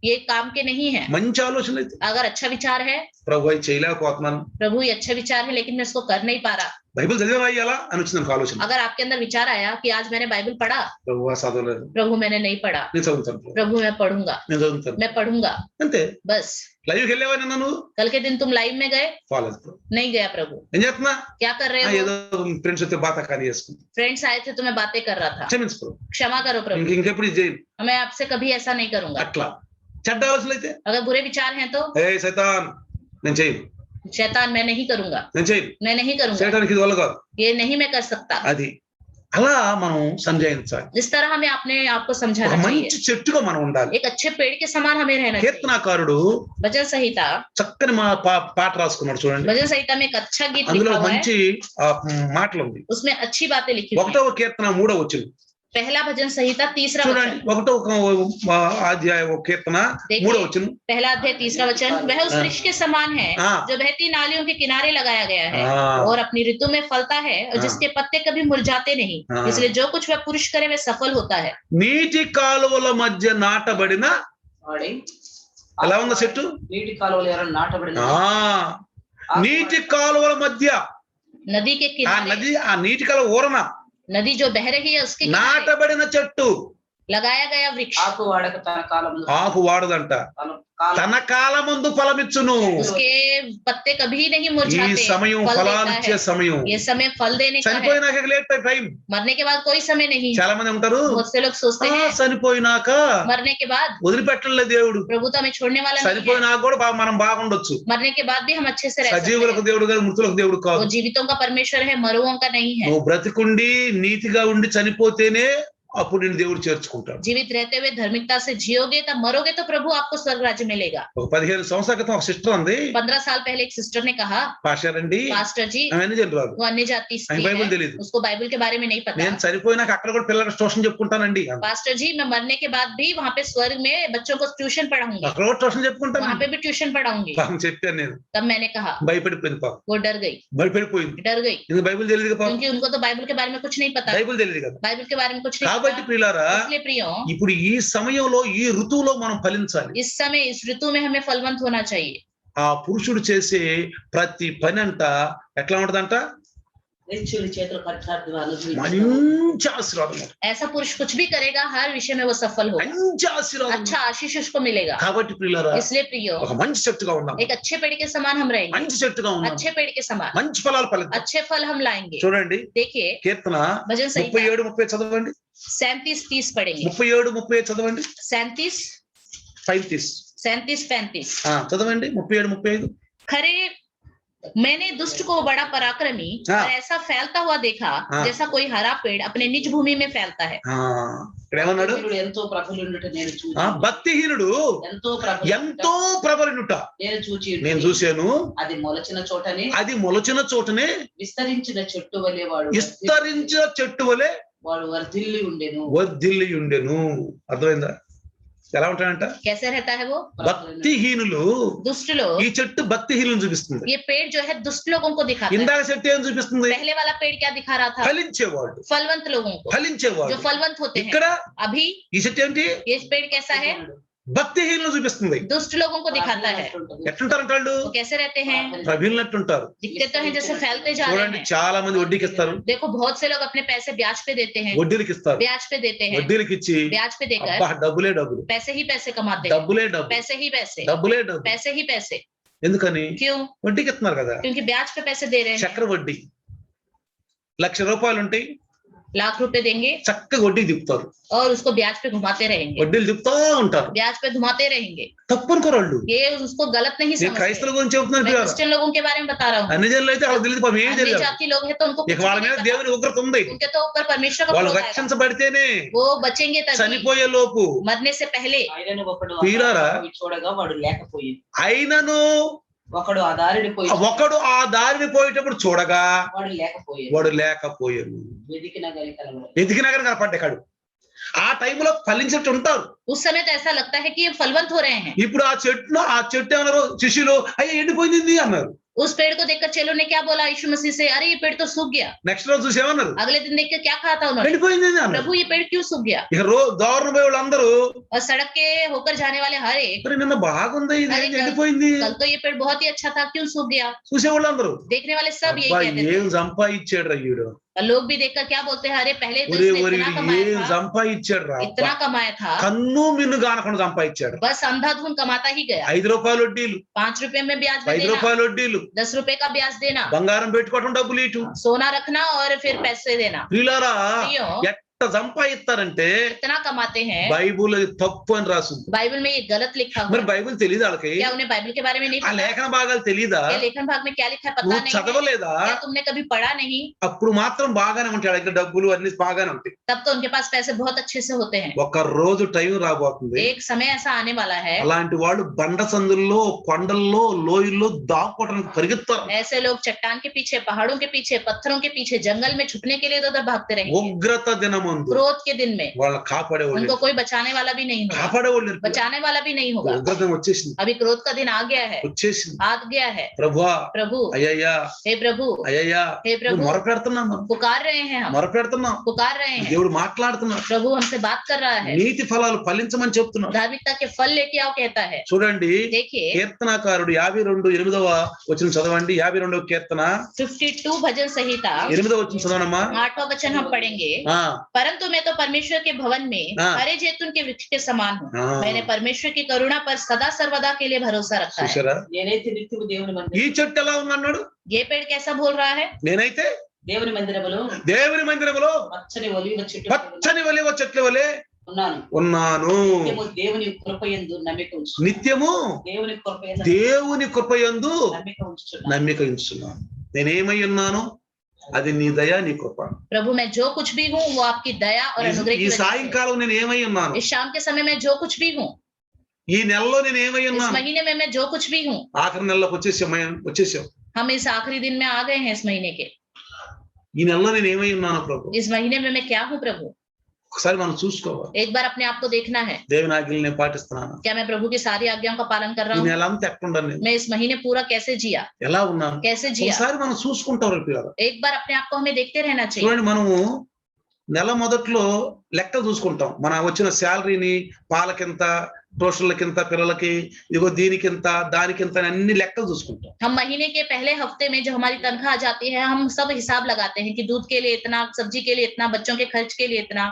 ये काम के नहीं है। మంచి ఆలోచనలు అయితే अगर अच्छा विचार है, ప్రభు అయి చేయలేకపోతున్నాను, प्रभु ये अच्छा विचार है लेकिन मैं इसको कर नहीं पा रहा, బైబిల్ చదివేయాలా అని వచ్చింది నాకు ఆలోచన. अगर आपके अंदर विचार आया कि आज मैंने बाइबल पढ़ा, ప్రభు చదవలేదు, प्रभु मैंने नहीं पढ़ा, నేను చదువుతాను ప్రభు, प्रभु मैं पढ़ूंगा, నేను చదువుతాను मैं పढ़ूंगा, అంతే. बस। లైవ్కి వెళ్ళేవా నిన్న నువ్వు? कल के दिन तुम लाइव में गए? ఫాలో नहीं गया प्रभु। ఏం చేస్తున్నా? क्या कर रहे हो? ఏదో ఫ్రెండ్స్ వస్తే బాత కానీ చేసుకుంటా. फ्रेंड्स आए थे तो मैं बातें कर रहा था, క్షమించు ప్రభు, क्षमा करो प्रभु, ఇంకెప్పుడు ఇది చేయను. मैं आपसे कभी ऐसा नहीं करूंगा। అట్లా చెడ్డ ఆలోచనలు అయితే अगर बुरे विचार हैं तो ఏ సైతాన్ నేను చేయను, शैतान मैं नहीं करूंगा, నేను చేయను, मैं नहीं करूंगा, చేయడానికి ఇది వల్ల కాదు, ये नहीं मैं कर सकता। అది అలా మనం సంజాయించాలి. इस तरह हमें अपने आप को ఒక समझाना चाहिए, మంచి చెట్టుగా మనం ఉండాలి. एक अच्छे पेड़ के समान हमें रहना चाहिए। కీర్తనాకారుడు भजन संहिता, చక్కని పాట రాసుకున్నాడు చూడండి. भजन संहिता में एक अच्छा गीत అందులో लिखा हुआ है, మంచి మాటలు ఉంది. उसमें अच्छी बातें लिखी हुई हैं। 1వ కీర్తన 3వ వచనం पहला भजन संहिता 3रा చూడండి. वचन, 1వ అధ్యాయం కీర్తన 3వ వచనం. पहला अध्याय 3रा वचन, वह उस वृक्ष के समान है हाँ। जो बहती नालियों के किनारे लगाया गया है हाँ। और अपनी ऋतु में फलता है और हाँ। जिसके पत्ते कभी मुरझाते नहीं, हाँ। इसलिए जो कुछ वह पुरुष करे वह सफल होता है। నీటి కాలువల మధ్య నాటబడిన వాడి ఎలా ఉన్న చెట్టు? నీటి కాలువలు ఎవరైనా నాటబడిన నీటి కాలువల మధ్య, नदी के ఆ किनारे, నది ఆ నీటి కాలువ ఊరన नदी जो बह रही है उसके किनारे, నాటబడిన చెట్టు. लगाया गया वृक्ष ఆకు వాడక తన కాలములో ఆకు వాడదంట, కాలం తన కాలమందు ఫలమిచ్చును. उसके पत्ते कभी नहीं ఈ मुरझाते, సమయం फल ఫలాలు देता ఇచ్చే है। సమయం. ये समय फल देने का है। చనిపోయినాక లేట్ టైం. मरने के बाद कोई समय नहीं। చాలా మంది ఉంటారు, बहुत से लोग सोचते हैं చనిపోయినాక मरने के बाद వదిలిపెట్టలేదు దేవుడు. प्रभु तो हमें छोड़ने वाला नहीं है। చనిపోయినాక కూడా మనం బాగుండొచ్చు. मरने के बाद भी हम अच्छे से रह सकते సజీవులకు हैं। దేవుడు గారు, మృతులకు దేవుడు కాదు. वो जीवितों का परमेश्वर है, मरुओं का नहीं है। నువ్వు బ్రతికుండి నీతిగా ఉండి చనిపోతేనే అప్పుడు నేను దేవుడు చేర్చుకుంటాడు. जीवित रहते हुए धार्मिकता से जियोगे तब मरोगे तो प्रभु आपको स्वर्ग राज्य मिलेगा। ఒక 15 సంవత్సరాల క్రితం ఒక సిస్టర్ ఉంది, 15 साल पहले एक सिस्टर ने कहा, పాస్టర్ అండి, पास्टर जी అవన్నీ జనరాలు, वो अन्य जाति ఆయన स्त्री బైబిల్ है, తెలియదు, उसको बाइबल के बारे में नहीं पता। నేను చనిపోయినాక అక్కడ కూడా పిల్లలకు ట్యూషన్ చెప్పుకుంటానండి. पास्टर जी मैं मरने के बाद भी वहाँ पे स्वर्ग में बच्चों को ट्यूशन पढ़ाऊंगी, అక్కడ కూడా ట్యూషన్ वहाँ చెప్పుకుంటాను. पे भी ट्यूशन पढ़ाऊंगी। పాపం చెప్పాను నేను, तब मैंने कहा, భయపడిపోయింది పాపం, वो डर गई, భయపడిపోయింది. डर गई, ఎందుకు బైబిల్ తెలియదు కదా, పాపం क्योंकि उनको तो बाइबल के बारे में कुछ नहीं पता, బైబిల్ తెలియదు కదా. बाइबल के बारे में कुछ नहीं కాబట్టి पता। ప్రియులారా, इसलिए प्रियो ఇప్పుడు ఈ సమయంలో ఈ ఋతువులో మనం ఫలించాలి. इस समय इस ऋतु में हमें फलवंत होना चाहिए। ఆ పురుషుడు చేసే ప్రతి పని అంట ఎట్లా ఉంటదంట, నిత్యుని చేతులు కట్టార్థం అనుభవించు. మంచి ఆశీర్వాదం, ऐसा पुरुष कुछ भी करेगा हर विषय में वो सफल होगा, మంచి ఆశీర్వాదం. अच्छा आशीष उसको मिलेगा। కాబట్టి ప్రియులారా, इसलिए प्रियो ఒక మంచి శక్తిగా ఉందాం, एक अच्छे पेड़ के समान हम रहेंगे, మంచి శక్తిగా ఉందాం, अच्छे पेड़ के समान మంచి ఫలాలు ఫలిద్దాం. अच्छे फल हम लाएंगे। చూడండి देखिए కీర్తన भजन संहिता 37-30 చదవండి. 37-30 पढ़ेंगे। 37-30 చదవండి. 37 35 37-35 చదవండి. 37-35. खरे मैंने दुष्ट को बड़ा पराक्रमी हाँ। और ऐसा फैलता हुआ देखा हाँ। जैसा कोई हरा पेड़ अपने निज भूमि में फैलता है। ఇక్కడ ఏమన్నాడు, భక్తిహీనుడు ఎంతో ప్రబలుండుట నేను చూచి భక్తిహీనుడు ఎంతో ఎంతో ప్రబలినుట నేను చూచి నేను చూశాను, అది మొలచిన చోటనే అది మొలచిన చోటనే విస్తరించిన చెట్టు వలె విస్తరించిన చెట్టు వలె వాడు వర్ధిల్లి ఉండెను. వర్ధిల్లి ఉండెను. అర్థమైందా? ఎలా ఉంటాడంట, कैसे रहता है वो? భక్తిహీనులు. दुष्ट लोग, ఈ చెట్టు భక్తిహీనులను చూపిస్తుంది. ये पेड़ जो है दुष्ट लोगों को दिखाता है। ఇందాక చెట్టు ఏం చూపిస్తుంది, पहले वाला पेड़ क्या दिखा रहा था? ఫలించేవాడు, फलवंत लोगों को, ఫలించేవాడు. जो फलवंत होते हैं। ఇక్కడ अभी ఈ చెట్టు ఏంటి, ये पेड़ कैसा है? భక్తిహీనులు చూపిస్తుంది. दुष्ट लोगों को दिखाता है। ఎట్లుంటారంట వాళ్ళు, वो कैसे रहते हैं? ప్రబలినట్టుంటారు. दिखते तो हैं जैसे फैलते जा रहे చూడండి, हैं। చాలా మంది వడ్డీకి ఇస్తారు, देखो बहुत से लोग अपने पैसे ब्याज पे देते हैं, వడ్డీలకి ఇస్తారు, ब्याज पे देते हैं, వడ్డీలకి ఇచ్చి ब्याज पे देकर అబ్బా డబ్బులే డబ్బులు, पैसे ही पैसे कमाते हैं, డబ్బులే డబ్బు, पैसे ही पैसे, డబ్బులే డబ్బు. पैसे ही पैसे। ఎందుకని, क्यों? వడ్డీకి ఇస్తున్నారు కదా. क्योंकि ब्याज पे पैसे दे रहे हैं। చక్ర వడ్డీ ₹1,00,000 ఉంటాయి, लाख रुपए देंगे చక్కగా వడ్డీకి తిప్పుతారు, और उसको ब्याज पे घुमाते रहेंगे, వడ్డీలు తిప్పుతా ఉంటారు. ब्याज पे घुमाते रहेंगे। తప్పు అనుకోరు వాళ్ళు. ये उसको गलत नहीं నేను समझते। క్రైస్తవుల గురించి చెబుతున్నాను मैं ప్రియులారా. क्रिश्चियन लोगों के बारे में बता रहा हूँ। అన్ని జనులు అయితే వాళ్ళకి తెలియదు పాపం, ఏం अन्य తెలియదు. जाति लोग हैं तो उनको ఇక कुछ వాళ్ళ नहीं మీద पता। దేవుని ఉగ్రత ఉంది. उनके तो ऊपर परमेश्वर का వాళ్ళు क्रोध आएगा। రక్షించబడితేనే, वो बचेंगे तभी, చనిపోయే లోపు. मरने से पहले। ఆయనను ఒకడు తీరారా? అవి చూడగా వాడు లేకపోయింది. అయినను ఒకడు ఆ దారిని పోయి ఒకడు ఆ దారిని పోయేటప్పుడు చూడగా వాడు లేకపోయాడు. వాడు లేకపోయాను. వెదికిన గలి కలవలేదు. ఎదిగినా కానీ కనపడ్డాడు. ఆ టైంలో ఫలించినట్టు ఉంటారు. उस समय तो ऐसा लगता है कि ये फलवंत हो रहे हैं। ఇప్పుడు ఆ చెట్టు ఏమన్నారు శిష్యులు, అయ్యా ఎండిపోయింది అన్నారు. उस पेड़ को देखकर चेलों ने क्या बोला यीशु मसीह से? अरे ये पेड़ तो सूख गया। నెక్స్ట్ రోజు చూసి ఏమన్నారు, अगले दिन देखकर क्या कहा था उन्होंने? ఎండిపోయింది అన్నారు. प्रभु ये पेड़ क्यों सूख गया? ఇక దారుణ పోయే వాళ్ళందరూ, और सड़क के होकर जाने वाले हर एक, మరి నిన్న బాగుంది ఇది अरे ఎండిపోయింది कल तो ये पेड़ बहुत ही अच्छा था, क्यों सूख गया? చూసే వాళ్ళందరూ, देखने वाले सब यही అబ్బా कहते ఏం थे। సంపాదించాడు రయ్యుడు, और लोग भी देखकर क्या बोलते हैं? अरे पहले तो ఒరే इसने ఒరే इतना कमाया ఏం था, సంపాదించాడు రా, इतना कमाया था, కన్ను మిన్ను కానకుండా సంపాదించాడు. बस अंधाधुन कमाता ही गया। ₹5 వడ్డీలు, 5 रुपए में ब्याज में देना, ₹5 వడ్డీలు, 10 रुपए का ब्याज देना, బంగారం పెట్టుకోవడం, డబ్బులు ఇటు. सोना रखना और फिर पैसे देना। ప్రియులారా, प्रियो, ఎంత సంపాదిస్తారంటే इतना कमाते हैं। బైబుల్ అది తప్పు అని రాసింది. बाइबल में ये गलत लिखा हुआ మరి है। బైబిల్ తెలియదు వాళ్ళకి, क्या उन्हें बाइबल के बारे में नहीं ఆ पता? లేఖన భాగాలు తెలీదా, क्या लेखन भाग में क्या लिखा है पता నువ్వు नहीं है? చదవలేదా, क्या तुमने कभी पढ़ा नहीं? అప్పుడు మాత్రం బాగానే ఉంటాడు, ఇక్కడ డబ్బులు అన్ని బాగానే ఉంటాయి. तब तो उनके पास पैसे बहुत अच्छे से होते हैं। ఒక రోజు టైం రాబోతుంది, एक समय ऐसा आने वाला है, అలాంటి వాళ్ళు బండ సందుల్లో, కొండల్లో, లోయల్లో దాక్కోవడానికి పరిగెత్తారు. ऐसे लोग चट्टान के पीछे, पहाड़ों के पीछे, पत्थरों के पीछे, जंगल में छुपने के लिए उधर भागते रहेंगे। ఉగ్రత దినమందు क्रोध के दिन में వాళ్ళని కాపాడేవాళ్ళు, उनको कोई बचाने वाला भी नहीं होगा, కాపాడేవాళ్ళు. बचाने वाला भी नहीं होगा। ఉగ్రత వచ్చేసింది, अभी क्रोध का दिन आ गया है, వచ్చేసింది. आ गया है। ప్రభువా, प्रभु, అయ్యయ్యా, हे प्रभु, అయ్యయ్యా, हे प्रभु, మొర పెడుతున్నాం, पुकार रहे हैं हम, మొర పెడుతున్నాం. पुकार रहे हैं। దేవుడు మాట్లాడుతున్నాడు, प्रभु हमसे बात कर रहा है, నీతి ఫలాలు ఫలించమని చెప్తున్నాడు. धार्मिकता के फल लेके आओ कहता है। చూడండి, देखिए కీర్తనాకారుడు 52:8 వచనం చదవండి. 52వ కీర్తన 52 भजन संहिता 8వ వచనం చదవనమ్మా. 8वां वचन हम पढ़ेंगे। परंतु मैं तो परमेश्वर के भवन में हाँ। हरे जैतून के वृक्ष के समान हूँ। हाँ। मैंने परमेश्वर की करुणा पर सदा सर्वदा के लिए भरोसा रखा है। చూసారా నేనైతే నిత్యము దేవుని ఈ మందిరం చెట్టు ఎలా ఉందన్నాడు ये पेड़ कैसा बोल रहा है? నేనైతే దేవుని మందిరములో దేవుని మందిరములో పచ్చని ఒలీవ చెట్టు పచ్చని ఒలీవ చెట్ల వలె ఉన్నాను. ఉన్నాను. నిత్యము దేవుని కృపయందు నమ్మిక ఉంచు. నిత్యము దేవుని కృపయందు దేవుని కృపయందు నమ్మిక ఉంచుచున్నాను. నమ్మిక ఉంచుతున్నాను. నేనేమై ఉన్నాను? అది నీ దయ నీ కృప. प्रभु मैं जो कुछ भी हूँ वो आपकी दया और अनुग्रह ఈ की वजह से। సాయంకాలం నేను ఏమై ఉన్నాను? इस शाम के समय में जो कुछ भी हूँ, ఈ నెలలో నేను ఏమై इस ఉన్నాను? महीने में मैं जो कुछ भी हूँ, ఆఖరి నెలలోకి వచ్చేసాం. हम इस आखिरी दिन में आ गए हैं इस महीने के। ఈ నెలలో నేను ఏమై ఉన్నాను ప్రభు? इस महीने में मैं क्या हूँ प्रभु? ఒకసారి మనం చూసుకోవాలి. एक बार अपने आप को देखना है। దేవుని ఆజ్ఞలు నేను పాటిస్తున్నాను. क्या मैं प्रभु की सारी आज्ञाओं का पालन कर ఈ रहा हूँ? నెల అంతా ఎట్లున్నాను నేను? मैं इस महीने पूरा कैसे जिया, ఎలా ఉన్నాను? कैसे जिया? ఒకసారి మనం చూసుకుంటాం పిల్లలు. एक बार अपने आप को हमें देखते रहना चाहिए। చూడండి, మనము నెల మొదట్లో లెక్క చూసుకుంటాం. మన వచ్చిన శాలరీని పాలకింత, ట్యూషన్లకింత, పిల్లలకి ఇదిగో దీనికింత దానికింత అన్ని లెక్కలు చూసుకుంటాం. हम महीने के पहले हफ्ते में जो हमारी तनख्वाह आ जाती है, हम सब हिसाब लगाते हैं कि दूध के लिए इतना, सब्जी के लिए इतना, बच्चों के खर्च के लिए इतना।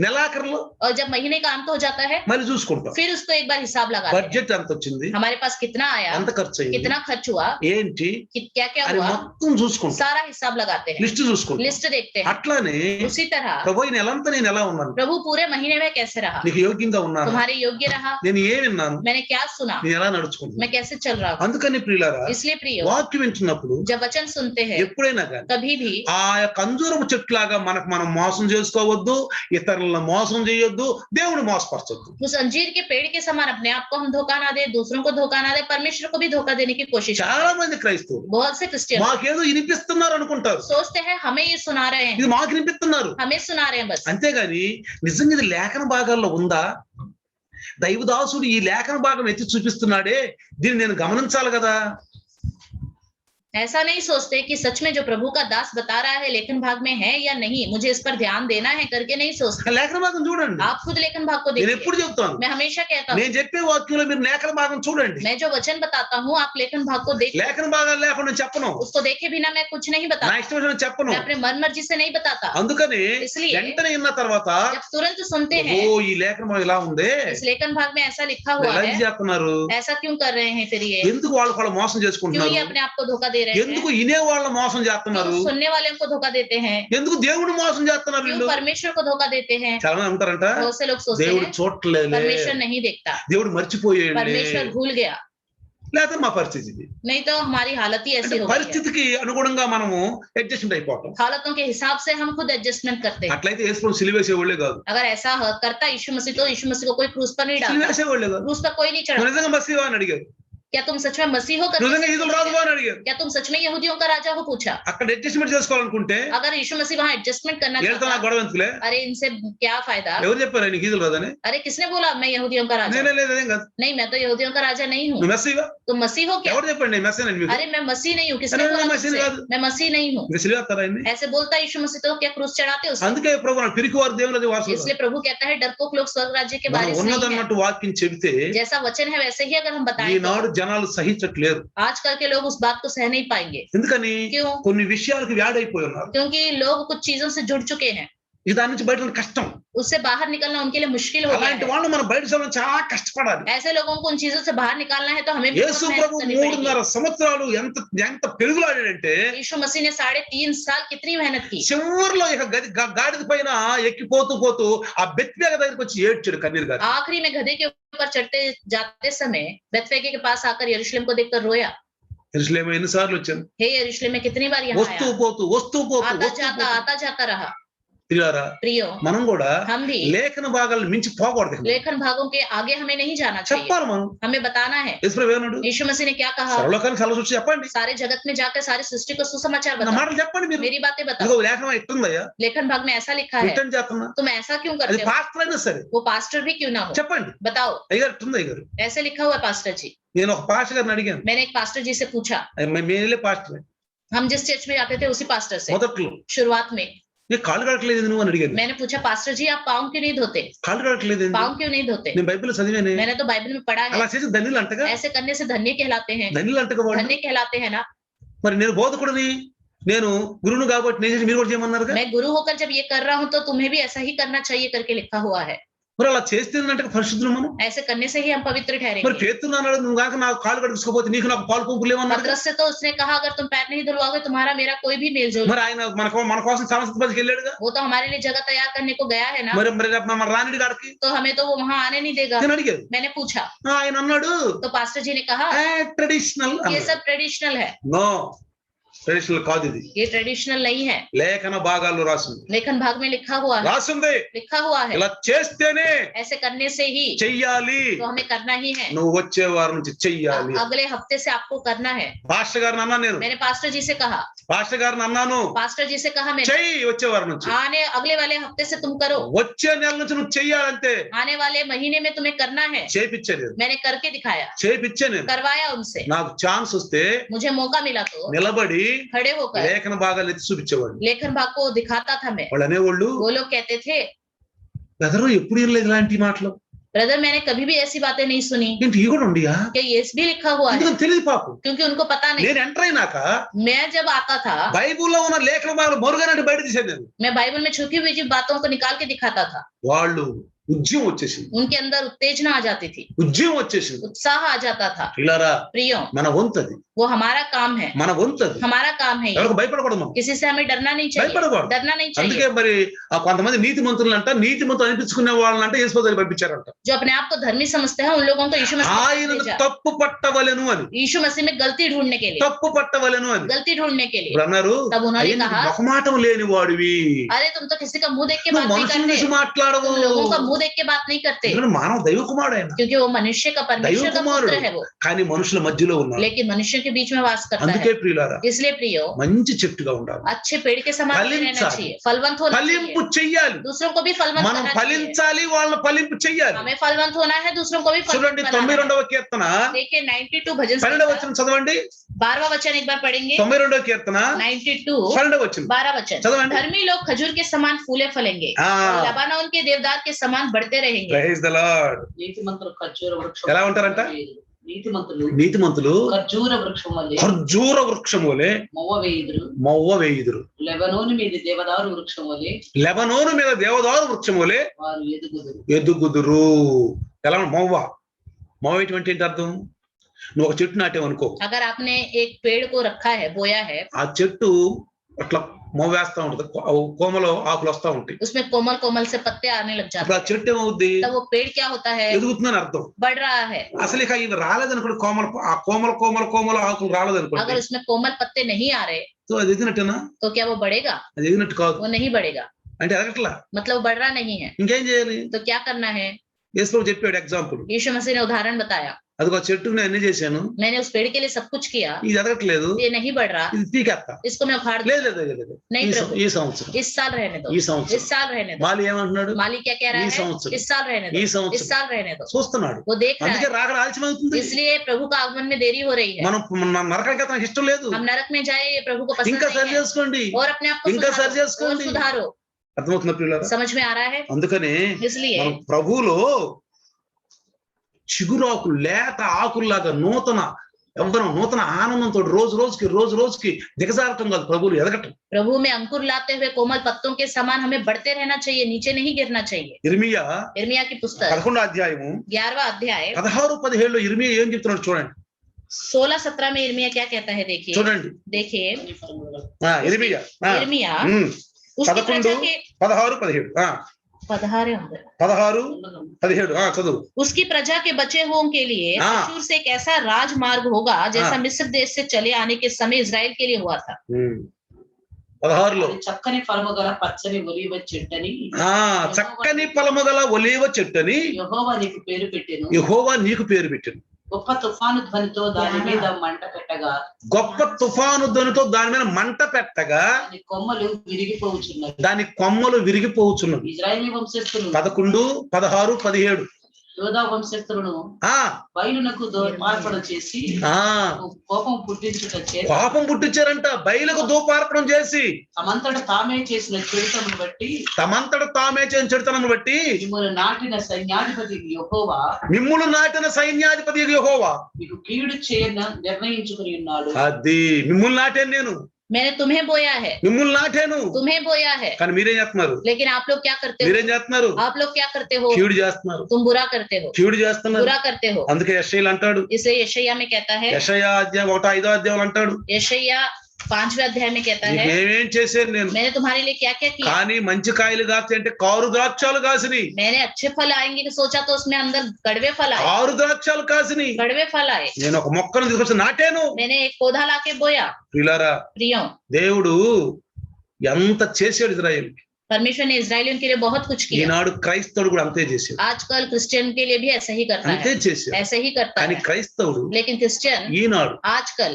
నెలాఖరులో और जब महीने का अंत हो जाता है మళ్ళీ చూసుకుంటాం. फिर उसको एक बार हिसाब लगाते हैं। బడ్జెట్ ఎంత వచ్చింది, हमारे पास कितना आया, ఎంత ఖర్చు అయింది, कितना खर्च हुआ, ఏంటి क्या क्या అని हुआ, మొత్తం చూసుకుంటాం. सारा हिसाब लगाते हैं, లిస్ట్ చూసుకుంటాం. लिस्ट देखते हैं। అట్లానే उसी तरह ప్రభు ఈ నెలంతా నేను ఎలా ఉన్నాను? प्रभु पूरे महीने में कैसे रहा, నీకు యోగ్యంగా ఉన్నాను? तुम्हारे योग्य रहा, నేను ఏమి విన్నాను? मैंने क्या सुना, నేను ఎలా నడుచుకుంటున్నాను? मैं कैसे चल रहा हूँ। అందుకని ప్రియులారా, इसलिए प्रिय, వాక్యం వింటున్నప్పుడు जब वचन सुनते हैं ఎప్పుడైనా కానీ कभी भी ఆ యొక్క అంజూరపు చెట్టులాగా మనం మోసం చేసుకోవద్దు, ఇతరులను మోసం చేయొద్దు, దేవుని మోసపరచొద్దు. उस अंजीर के पेड़ के समान अपने आप को हम धोखा ना दे, दूसरों को धोखा ना दे, परमेश्वर को भी धोखा देने की कोशिश करते చాలా हैं। మంది క్రైస్తవులు बहुत से क्रिश्चियन మాకేదో వినిపిస్తున్నారు అనుకుంటారు. सोचते हैं हमें ये सुना रहे ఇది हैं, మాకు వినిపిస్తున్నారు, हमें सुना रहे हैं बस। అంతేగాని నిజంగా ఇది లేఖన భాగాల్లో ఉందా? దైవదాసుడు ఈ లేఖన భాగం ఎత్తి చూపిస్తున్నాడే, దీన్ని నేను గమనించాలి కదా. ऐसा नहीं सोचते कि सच में जो प्रभु का दास बता रहा है लेखन भाग में है या नहीं, मुझे इस पर ध्यान देना है करके नहीं सोचते। లేఖన భాగం చూడండి. आप खुद लेखन भाग को నేను देखिए। ఎప్పుడు చెప్తాను, मैं हमेशा कहता हूँ, నేను చెప్పే వాక్యంలో మీరు లేఖన భాగం చూడండి. मैं जो वचन बताता हूँ आप लेखन भाग को देखिए। లేఖన భాగాలు లేకుండా చెప్పను, उसको देखे बिना मैं कुछ नहीं నా बताता, ఇష్టం వచ్చినట్టు చెప్పను. मैं अपने मन मर्जी से नहीं बताता। అందుకని इसलिए వెంటనే విన్న తర్వాత जब तुरंत सुनते ఓ हैं ఈ లేఖన భాగం ఇలా ఉంది, इस लेखन भाग में ऐसा लिखा हुआ ఎలా है, చేస్తున్నారు, ऐसा क्यों कर रहे हैं, फिर ये ఎందుకు వాళ్ళు మోసం क्यों చేసుకుంటున్నారు, ये अपने आप को धोखा दे रहे ఎందుకు हैं, ఇనే వాళ్ళ మోసం చేస్తున్నారు, क्यों सुनने वाले को धोखा देते हैं, ఎందుకు దేవుడు మోసం చేస్తున్నారు क्यों వీళ్ళు? परमेश्वर को धोखा देते हैं। చాలా మంది అంటారంట, बहुत से लोग सोचते దేవుడు हैं చూడట్లేదులే, परमेश्वर नहीं देखता, దేవుడు మర్చిపోయాడు, परमेश्वर भूल गया। లేకపోతే మా పరిస్థితి ఇది. नहीं तो हमारी हालत ही ऐसी అంటే हो गई है। పరిస్థితికి అనుగుణంగా మనము అడ్జస్ట్మెంట్ అయిపోతాం. हालतों के हिसाब से हम खुद एडजस्टमेंट करते हैं। అట్లయితే యేసుప్రభు సిలువేసేవాళ్లే కాదు, अगर ऐसा करता यीशु मसीह, तो यीशु मसीह को कोई क्रूस पर नहीं डालता, సిలువేసేవాళ్లే కాదు. क्रूस पर कोई नहीं నువ్వు चढ़ा। నిజంగా మసీహా అని అడిగారు, क्या तुम सच में मसीह हो నువ్వు నిజంగా ఈదులు రాజువా करके, అని అడిగారు. क्या तुम सच में यहूदियों का राजा हो पूछा। అక్కడ అడ్జస్ట్మెంట్ చేసుకోవాలనుకుంటే अगर यीशु मसीह वहाँ एडजस्टमेंट करना వీళ్ళతో चाहता, నాకు గొడవ ఎందుకులే, अरे इनसे क्या फायदा, ఎవరు చెప్పారు నీకు ఈదులు రాదని? अरे किसने बोला मैं यहूदियों का राजा నేనే हूँ? లేదు, అదేం కాదు. नहीं, मैं तो यहूदियों का राजा नहीं हूँ। నువ్వు మెస్సీవా? तुम मसीह हो क्या? ఎవరు చెప్పండి నేను మెస్సీ అని మీకు? अरे मैं मसीह नहीं हूँ, किसने अरे, बोला मैं मसीह तुमसे? नहीं हूँ। मैं मसीह नहीं हूँ। ఇంకా సిలువేస్తారా ఆయన్ని? ऐसे बोलता यीशु मसीह, तो क्या क्रूस चढ़ाते उसको? అందుకే ప్రభు నా పిరికి వారు దేవుని వారసులు. इसलिए प्रभु कहता है डरपोक लोग स्वर्ग राज्य के మనం बारे में नहीं है। ఉన్నదన్నట్టు వాక్యం చెబితే जैसा वचन है वैसे ही अगर हम बताएं ఈనాడు तो జనాలు సహించట్లేరు. आजकल के लोग उस बात को सह नहीं पाएंगे। ఎందుకని? क्यों? కొన్ని విషయాలకు వ్యాడైపోయి ఉన్నారు. क्योंकि लोग कुछ चीजों से जुड़ चुके हैं, ఇది దాని నుంచి బయట కష్టం. उससे बाहर निकलना उनके लिए मुश्किल हो गया అలాంటి है। వాళ్ళు మనం బయట చాలా కష్టపడాలి. ऐसे लोगों को उन चीजों से बाहर निकालना है तो हमें भी యేసు बहुत मेहनत ప్రభు करनी पड़ेगी। 3.5 సంవత్సరాలు ఎంత పెరుగులాడాడంటే यीशु मसीह ने 3.5 साल कितनी मेहनत की। చివర్లో ఇక గాడిద పైన ఎక్కిపోతూ ఆ బెత్వేగ దగ్గరికి వచ్చి ఏడ్చాడు కన్నీరు గారు. आखिरी में गधे के ऊपर चढ़ते जाते समय बेथफगे के पास आकर यरूशलेम को देखकर रोया। యెరూషలేము ఎన్నిసార్లు వచ్చాను, हे यरूशलेम में कितनी बार यहाँ వస్తూ आया, పోతూ आता जाता रहा। ప్రియులారా, प्रियो, మనం కూడా हम भी లేఖన భాగాలను మించి పోకూడదు. लेखन भागों के आगे हमें नहीं जाना चाहिए, చెప్పాలి మనం. हमें बताना है। యేసు ప్రభు ఏమన్నాడు? यीशु मसीह ने क्या कहा, సర్వలోకానికి సలహా వచ్చి చెప్పండి, सारे जगत में जाकर सारी सृष्टि को सुसमाचार నా बताओ, మాటలు చెప్పండి. మీరు मेरी बातें बताओ। ఇదిగో లేఖనం ఎట్టుందయ్యా, लेखन भाग में ऐसा लिखा है, రిటర్న్ చేస్తున్నా, तुम ऐसा क्यों అది करते हो? పాస్టర్ అయినా సరే वो पास्टर भी क्यों ना हो, చెప్పండి. बताओ। అయ్యారు ఎట్టుంది అయ్యారు? ऐसे लिखा हुआ है पास्टर जी। నేను ఒక పాస్టర్ గారిని అడిగాను, मैंने एक पास्टर जी से पूछा, మేలే పాస్టర్ हम जिस चर्च में जाते थे उसी पास्टर से మొదట్లో, शुरुआत में। నీ కాళ్ళు కడకలేదు నువ్వు అని అడిగాను. मैंने पूछा, पास्टर जी आप पाँव क्यों नहीं धोते, కాళ్ళు కడకలేదు, पाँव क्यों नहीं धोते? నేను బైబిల్ చదివానే. मैंने तो बाइबल में पढ़ा అలా है, చేసి ధన్యులు అంటగా, ऐसे करने से धन्य कहलाते हैं, ధన్యులు అంటగా వాడు. धन्य कहलाते हैं ना। మరి నేను బోధకుడిని, నేను గురువును కాబట్టి నేను చేసి మీరు కూడా చేయమన్నారుగా. मैं गुरु होकर जब ये कर रहा हूँ तो तुम्हें भी ऐसा ही करना चाहिए करके लिखा हुआ है। మరి అలా చేస్తేనంటే పరిశుద్ధులు మనం. ऐसे करने से ही हम पवित्र మరి ठहरेंगे। పేతురు అన్నాడు నువ్వు కాక నాకు కాళ్ళు కడుక్కోకపోతే నీకు నాకు పాలు పంపులు లేవన్నాడు. पतरस से तो उसने कहा अगर तुम पैर नहीं धुलवाओगे तुम्हारा मेरा कोई भी मेलजोल। మరి ఆయన మన కోసం సమస్తపతికి వెళ్ళాడుగా. वो तो हमारे लिए जगह तैयार करने को गया है ना। మరి మన రానిడి గారికి तो हमें तो वो वहां आने नहीं देगा। నేను అడిగాను. मैंने पूछा ఆయన అన్నాడు तो पास्टर जी ने कहा ట్రెడిషనల్. ये सब ट्रेडिशनल है। నో ట్రెడిషనల్ కాదు ఇది. ये ट्रेडिशनल नहीं है। లేఖన భాగాల్లో రాసింది. लेखन भाग में लिखा हुआ है। రాసింది लिखा हुआ है ఇలా చేస్తేనే ऐसे करने से ही చెయ్యాలి. तो हमें करना ही है। నువ్వు వచ్చే వారం నుంచి చెయ్యాలి. अगले हफ्ते से आपको करना है। పాస్టర్ గారిని అన్నాను నేను. मैंने पास्टर जी से कहा పాస్టర్ గారిని అన్నాను पास्टर जी से कहा मैंने చెయ్యి వచ్చే వారం నుంచి. आने अगले वाले हफ्ते से तुम करो। వచ్చే నెల నుంచి నువ్వు చెయ్యాలంటే आने वाले महीने में तुम्हें करना है। చేపిచ్చాను. मैंने करके दिखाया చేపిచ్చాను. करवाया उनसे। నాకు ఛాన్స్ వస్తే मुझे मौका मिला तो నిలబడి खड़े होकर లేఖన భాగాలు ఎత్తి చూపించేవాడు. लेखन भाग को दिखाता था मैं। వాళ్ళు అనేవాళ్ళు वो लोग कहते थे బ్రదరు ఎప్పుడు వినలేదు ఇలాంటి మాటలు. ब्रदर मैंने कभी भी ऐसी बातें नहीं सुनी। ఏంటి ఇవి కూడా ఉండియా? कि ये भी लिखा हुआ है ఎందుకని తెలియదు పాపం. क्योंकि उनको पता नहीं। నేను ఎంటర్ అయినాక मैं जब आता था బైబుల్లో ఉన్న లేఖన భాగాలు మరుగైనట్టు బయట తీసేది నేను. मैं बाइबल में छुपी हुई जी बातों को निकाल के दिखाता था। వాళ్ళు ఉద్యమం వచ్చేసింది. उनके अंदर उत्तेजना आ जाती थी। ఉద్యమం వచ్చేసింది. उत्साह आ जाता था। ఇలారా प्रियो మన వంతది. वो हमारा काम है। మన వంతది. हमारा काम है ये। ఎవరికి భయపడకూడదు మనం. किसी से हमें डरना नहीं चाहिए। భయపడకూడదు. डरना नहीं అందుకే चाहिए। మరి ఆ కొంతమంది నీతి మంత్రులంట నీతి మంత్రులు అనిపించుకునే వాళ్ళంట యేసుప్రభువుని పంపించారంట. जो अपने आप को धर्मी समझते हैं उन लोगों को यीशु मसीह ने ఆయనకు भेजा। తప్పు పట్టవలెను అని. यीशु मसीह में गलती ढूंढने के लिए। తప్పు పట్టవలెను అని. गलती ढूंढने के लिए। ఇప్పుడు అన్నారు तब उन्होंने అయ్యా, कहा నీకు మొహమాటం లేని వాడివి. अरे तुम तो किसी का मुंह देख के నువ్వు बात नहीं మనుషుల करते। నుంచి మాట్లాడవు. तुम लोगों का मुंह देख के बात नहीं करते। ఎందుకంటే మానవ దైవ కుమారుడు ఆయన. क्योंकि वो मनुष्य का परमेश्वर का पुत्र है वो। కానీ మనుషుల మధ్యలో ఉన్నాడు. लेकिन मनुष्य के बीच में वास करता అందుకే है। ప్రియులారా इसलिए प्रियो మంచి చెట్టుగా ఉండాలి. अच्छे पेड़ के समान रहना फलिंचाली। चाहिए। फलवंत होना ఫలింపు चाहिए। చెయ్యాలి. दूसरों को भी फलवंत మనం करना चाहिए। ఫలించాలి, వాళ్ళని ఫలింపు చెయ్యాలి. हमें फलवंत होना है, दूसरों को भी చూడండి फलवंत बनाना है। 92వ కీర్తన देखिए 92 भजन 12వ వచనం చదవండి. 12वां वचन एक बार पढ़ेंगे। 92వ కీర్తన 92 12వ వచనం 12 वचन। చదవండి. धर्मी लोग खजूर के समान फूले फलेंगे ఆ और लबानोन के देवदार के समान बढ़ते रहेंगे। Praise the Lord. నీతిమంతులు ఖర్జూర వృక్షం ఎలా ఉంటారంట? నీతిమంతులు నీతిమంతులు ఖర్జూర వృక్షం వలె ఖర్జూర వృక్షం వలె మొవ్వ వేయుదురు. మొవ్వ వేయుదురు. లెబనోను మీద దేవదారు వృక్షం వలె లెబనోను మీద దేవదారు వృక్షం వలె వారు ఎదుగుదురు. ఎదుగుదురు. ఎలా మొవ్వ మొవ్వ ఏంటి అర్థం? నువ్వు ఒక చెట్టు నాటేవనుకో. अगर आपने एक पेड़ को रखा है, बोया है, ఆ చెట్టు అట్లా మొవ్వేస్తా ఉంటుంది. కోమలో ఆకులు వస్తా ఉంటాయి. उसमें कोमल कोमल से पत्ते आने लग जाते అప్పుడు ఆ हैं। చెట్టు ఏమవుద్ది? तब वो पेड़ क्या होता है? ఎదుగుతుందని అర్థం. बढ़ रहा है। అసలు ఇక ఇవి రాలేదనుకోండి, ఆ కోమల ఆకులు రాలేదనుకోండి, अगर उसमें कोमल पत्ते नहीं आ रहे సో అది ఎదిగినట్టేనా? तो क्या वो बढ़ेगा? అది ఎదిగినట్టు కాదు. वो नहीं बढ़ेगा। అంటే ఎదగట్లా. मतलब वो बढ़ रहा नहीं है। ఇంకేం చేయాలి? तो क्या करना है? యేసుప్రభు చెప్పాడు ఎగ్జాంపుల్. यीशु मसीह ने उदाहरण बताया। అదిగో చెట్టు నేను అన్ని చేశాను, मैंने उस पेड़ के लिए सब कुछ किया, ఇది ఎదగట్లేదు, ये नहीं बढ़ रहा, ఇది పీకేస్తా. इसको मैं उखाड़ दूं। లేదు లేదు లేదు नहीं प्रभु, ఈ సంవత్సరం इस साल रहने दो, ఈ इस సంవత్సరం साल रहने दो। మాలి ఏమంటున్నాడు? माली क्या कह रहा ఈ है? సంవత్సరం इस साल रहने ఈ दो, इस సంవత్సరం साल रहने दो। చూస్తున్నాడు. वो देख रहा అందుకే है। రాకడ ఆలస్యం అవుతుంది. इसलिए प्रभु का आगमन में देरी हो रही है। మనం నరకానికి అతనికి ఇష్టం లేదు. हम नरक में जाए ये प्रभु को पसंद ఇంకా సరి नहीं है। చేసుకోండి. और अपने आप को ఇంకా సరి सुधारो, और చేసుకోండి. सुधारो। అర్థమవుతున్న పిల్లలు? समझ में आ रहा है? అందుకనే इसलिए మనం ప్రభువులో చిగురాకులు లేత ఆకుల్లాగా నూతన ఆనందంతో రోజు రోజుకి దిగజారటం కాదు, ప్రభువులు ఎదగటం. प्रभु में अंकुर लाते हुए कोमल पत्तों के समान हमें बढ़ते रहना चाहिए, नीचे नहीं गिरना चाहिए। ఇర్మియా यिर्मयाह की पुस्तक 11వ అధ్యాయము 11वां अध्याय 16-17 ఇర్మియా ఏం చెప్తున్నాడు చూడండి. 16-17 में यिर्मयाह क्या कहता है? देखिए చూడండి. देखिए ఇర్మియా यिर्मयाह उसकी 11, प्रजा के 16-17 16-17 చదువు. उसकी प्रजा के बचे हुओं के लिए हाँ। अश्शूर से एक ऐसा राजमार्ग होगा जैसा हाँ। मिस्र देश से चले आने के समय इजराइल के लिए हुआ था। 16లో అది చక్కని ఫలము గల పచ్చని ఒలీవ చెట్టని చక్కని ఫలము గల ఒలీవ చెట్టని యెహోవా నీకు పేరు పెట్టెను. యెహోవా నీకు పేరు పెట్టెను. గొప్ప తుఫాను ధ్వనితో దాని మీద మంట పెట్టగా గొప్ప తుఫాను ధ్వనితో దాని మీద మంట పెట్టగా దాని కొమ్మలు విరిగిపోవుచున్నవి. దాని కొమ్మలు విరిగిపోవచ్చున్నవి. ఇజ్రాయేలీ వంశస్థులు 11, 16, 17 యోధా వంశస్థులను బయలునకు దూపార్పణ చేసి కోపం పుట్టించుట చేత పాపం పుట్టించారంట. బయలుకు ధూపార్పణం చేసి తమంతట తామే చేసిన చెడుతను బట్టి మిమ్మల్ని నాటిన సైన్యాధిపతి యెహోవా మీకు కీడు చేయన నిర్ణయించుకుని ఉన్నాడు. అది మిమ్మల్ని నాటాను నేను, मैंने तुम्हें बोया है, మిమ్మల్ని నాటాను. तुम्हें बोया है, కానీ మీరేం చేస్తున్నారు? लेकिन आप लोग क्या करते మీరేం हो? చేస్తున్నారు? आप लोग क्या करते हो? కీడు చేస్తున్నారు. तुम बुरा करते हो, కీడు చేస్తున్నారు. बुरा करते हो। అందుకే యెషయాలు అంటాడు, इसलिए यशायाह में कहता है, యెషయా అధ్యాయం 1:5 అధ్యాయం అంటాడు, यशायाह 5वें अध्याय में कहता है, ఏమేం చేశాను నేను, मैंने तुम्हारे लिए क्या क्या किया। కానీ మంచి కాయలు కాస్తే అంటే కారు ద్రాక్షాలు కాసిని, मैंने अच्छे फल आएंगे तो सोचा तो उसमें अंदर कड़वे फल आए, కారు ద్రాక్షాలు కాసిని. कड़वे फल आए। నేను ఒక మొక్కను తీసుకొచ్చి నాటాను. मैंने एक पौधा लाके बोया। ప్రియులారా, प्रियों, దేవుడు ఎంత చేశాడు ఇజ్రాయెల్. परमेश्वर ने इजरायलियों के लिए बहुत कुछ किया। ఈనాడు క్రైస్తవుడు కూడా అంతే చేశాడు, आजकल क्रिश्चियन के लिए भी ऐसा ही करता అంతే है, చేశాడు. ऐसे ही करता కానీ है। క్రైస్తవుడు लेकिन क्रिश्चियन ఈనాడు आजकल,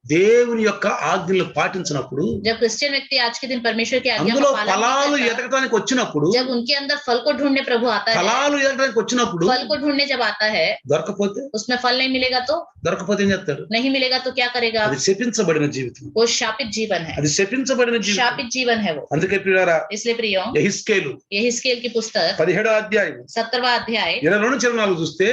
దేవుని యొక్క ఆజ్ఞలు పాటించినప్పుడు, जब क्रिश्चियन व्यक्ति आज के दिन परमेश्वर की आज्ञा అందులో का पालन ఫలాలు नहीं करता, ఎదగటానికి వచ్చినప్పుడు, जब उनके अंदर फल को ढूंढने प्रभु आता है, ఫలాలు ఎదగటానికి వచ్చినప్పుడు फल को ढूंढने जब आता है, దొరకపోతే उसमें फल नहीं मिलेगा तो ఏం చేస్తాడు? नहीं मिलेगा तो क्या करेगा? అది శపించబడిన జీవితం, वो शापित जीवन है, అది శపించబడిన జీవితం. शापित जीवन है वो। అందుకే ప్రియులారా, इसलिए प्रियो, యెహెజ్కేలు यहेजकेल की पुस्तक 17వ అధ్యాయం 17वां अध्याय 22-24 చూస్తే,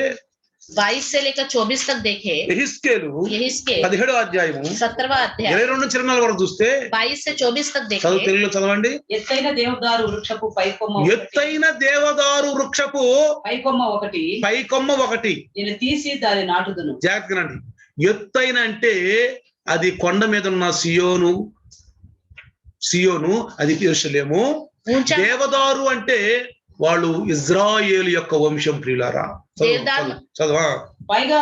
22 से लेकर 24 तक देखे, యెహెజ్కేలు यहेजकेल 17వ అధ్యాయం 17वां अध्याय 22-24 వరకు చూస్తే, 22 से 24 तक చదువు, देखे। తెలుగులో చదవండి. ఎత్తైన దేవదారు వృక్షపు పైకొమ్మ ఒకటి, ఎత్తైన దేవదారు వృక్షపు పైకొమ్మ ఒకటి పైకొమ్మ ఒకటి. నేను తీసి దాని నాటుదును. జాగ్రత్తగానండి. ఎత్తైన అంటే అది కొండ మీద ఉన్న సియోను, అది యెరూషలేము. ऊंचा దేవదారు అంటే వాళ్ళు ఇజ్రాయేలు యొక్క వంశం. ప్రియులారా, దేవదారు. చదవా. పైగా